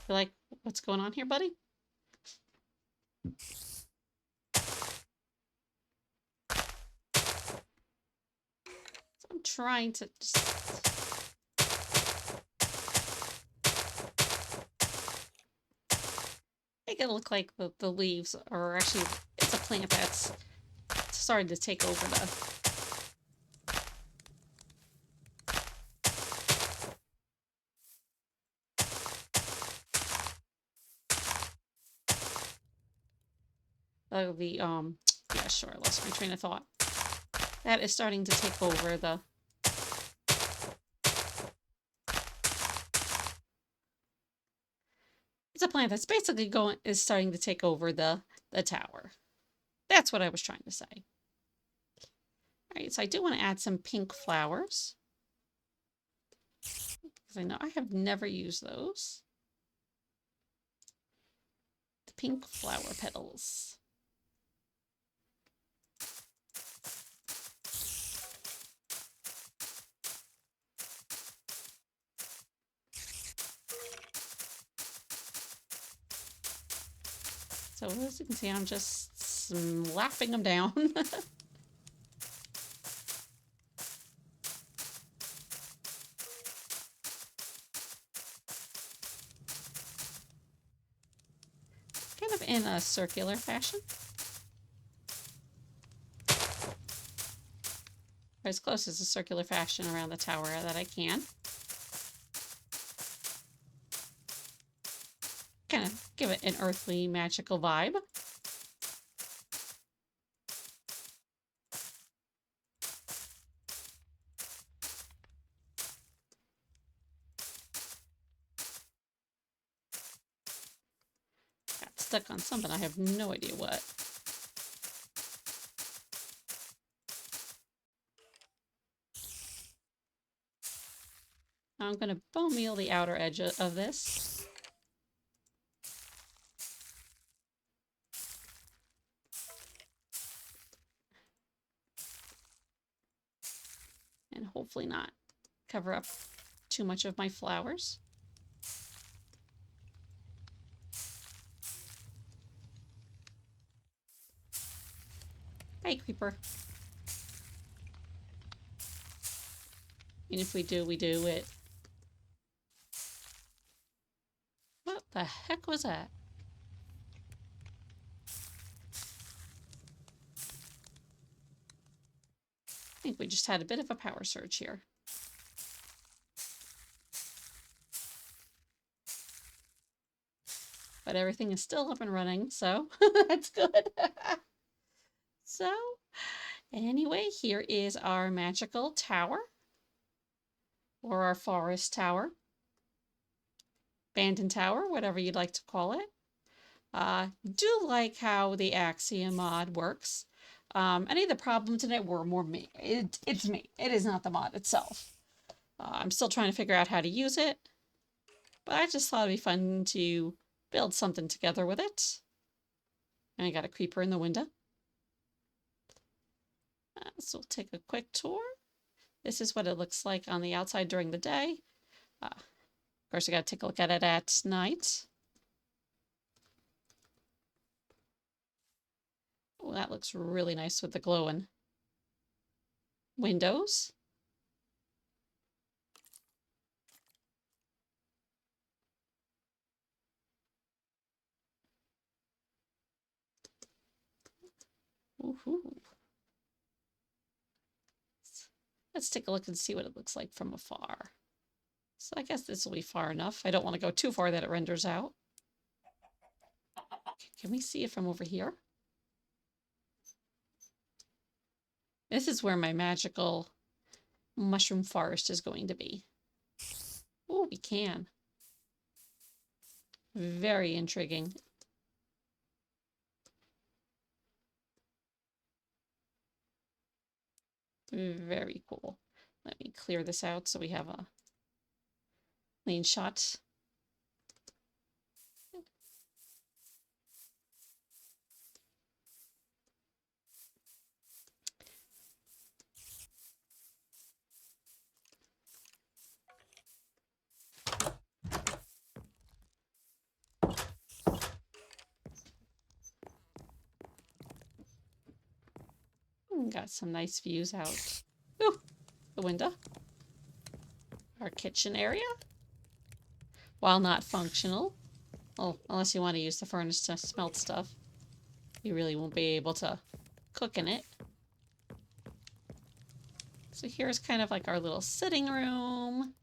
You like what's going on here, buddy? So I'm trying to just... make it look like the leaves are actually, it's a plant that's starting to take over yeah, sure, I lost my train of thought. That is starting to take over the... It's a plant that's basically starting to take over the tower. That's what I was trying to say. All right, so I do want to add some pink flowers, because I know I have never used those. The pink flower petals. So as you can see, I'm just slapping them down. Kind of in a circular fashion. Or as close as a circular fashion around the tower that I can. Kind of give it an earthly, magical vibe. Got stuck on something, I have no idea what. Now I'm going to bone meal the outer edge of this. And hopefully not cover up too much of my flowers. Hey, creeper. And if we do, we do it. What the heck was that? I think we just had a bit of a power surge here. But everything is still up and running, so that's good. So, Anyway, here is our magical tower, or our forest tower, abandoned tower, whatever you'd like to call it. Do like how the Axion mod works. Any of the problems in it were more me. It's me. It is not the mod itself. I'm still trying to figure out how to use it, but I just thought it'd be fun to build something together with it. And I got a creeper in the window. So we'll take a quick tour. This is what it looks like on the outside during the day. Of course, I got to take a look at it at night. Well, that looks really nice with the glowing windows. Woohoo. Let's take a look and see what it looks like from afar. So I guess this will be far enough. I don't want to go too far that it renders out. Can we see it from over here? This is where my magical mushroom forest is going to be. Oh, we can. Very intriguing. Very cool. Let me clear this out so we have a clean shot. Got some nice views out. Ooh, the window. Our kitchen area. While not functional, well, unless you want to use the furnace to smelt stuff, you really won't be able to cook in it. So here's kind of like our little sitting room,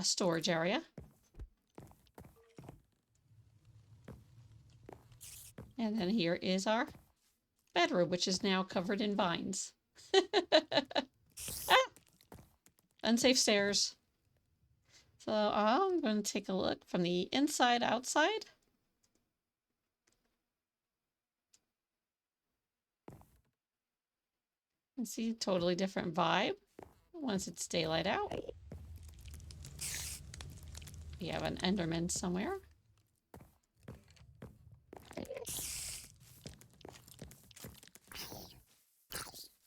storage area. And then here is our bedroom, which is now covered in vines. Ah! Unsafe stairs. So I'm going to take a look from the inside outside. And see, totally different vibe once it's daylight out. We have an Enderman somewhere.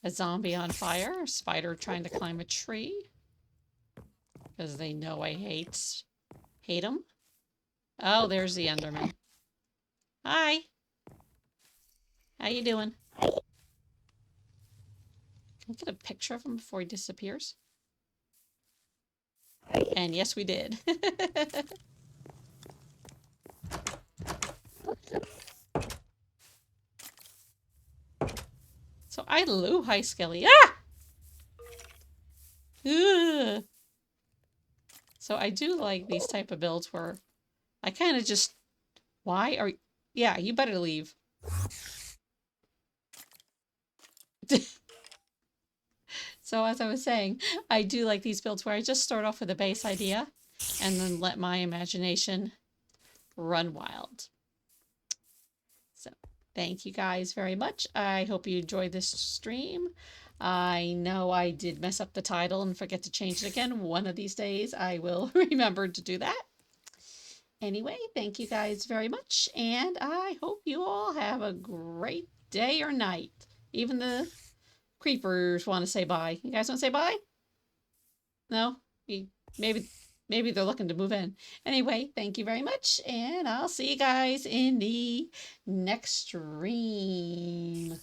A zombie on fire, a spider trying to climb a tree. Because they know I hate them. Oh, there's the Enderman. Hi. How you doing? Can we get a picture of him before he disappears? And yes, we did. So hi, Skelly. Ah! Ugh. So I do like these type of builds where I kind of just, yeah, you better leave. So as I was saying, I do like these builds where I just start off with a base idea and then let my imagination run wild. So thank you guys very much. I hope you enjoyed this stream. I know I did mess up the title and forget to change it again. One of these days I will remember to do that. Anyway, thank you guys very much, and I hope you all have a great day or night. Even the creepers want to say bye. You guys want to say bye? No? Maybe they're looking to move in. Anyway, thank you very much, and I'll see you guys in the next stream.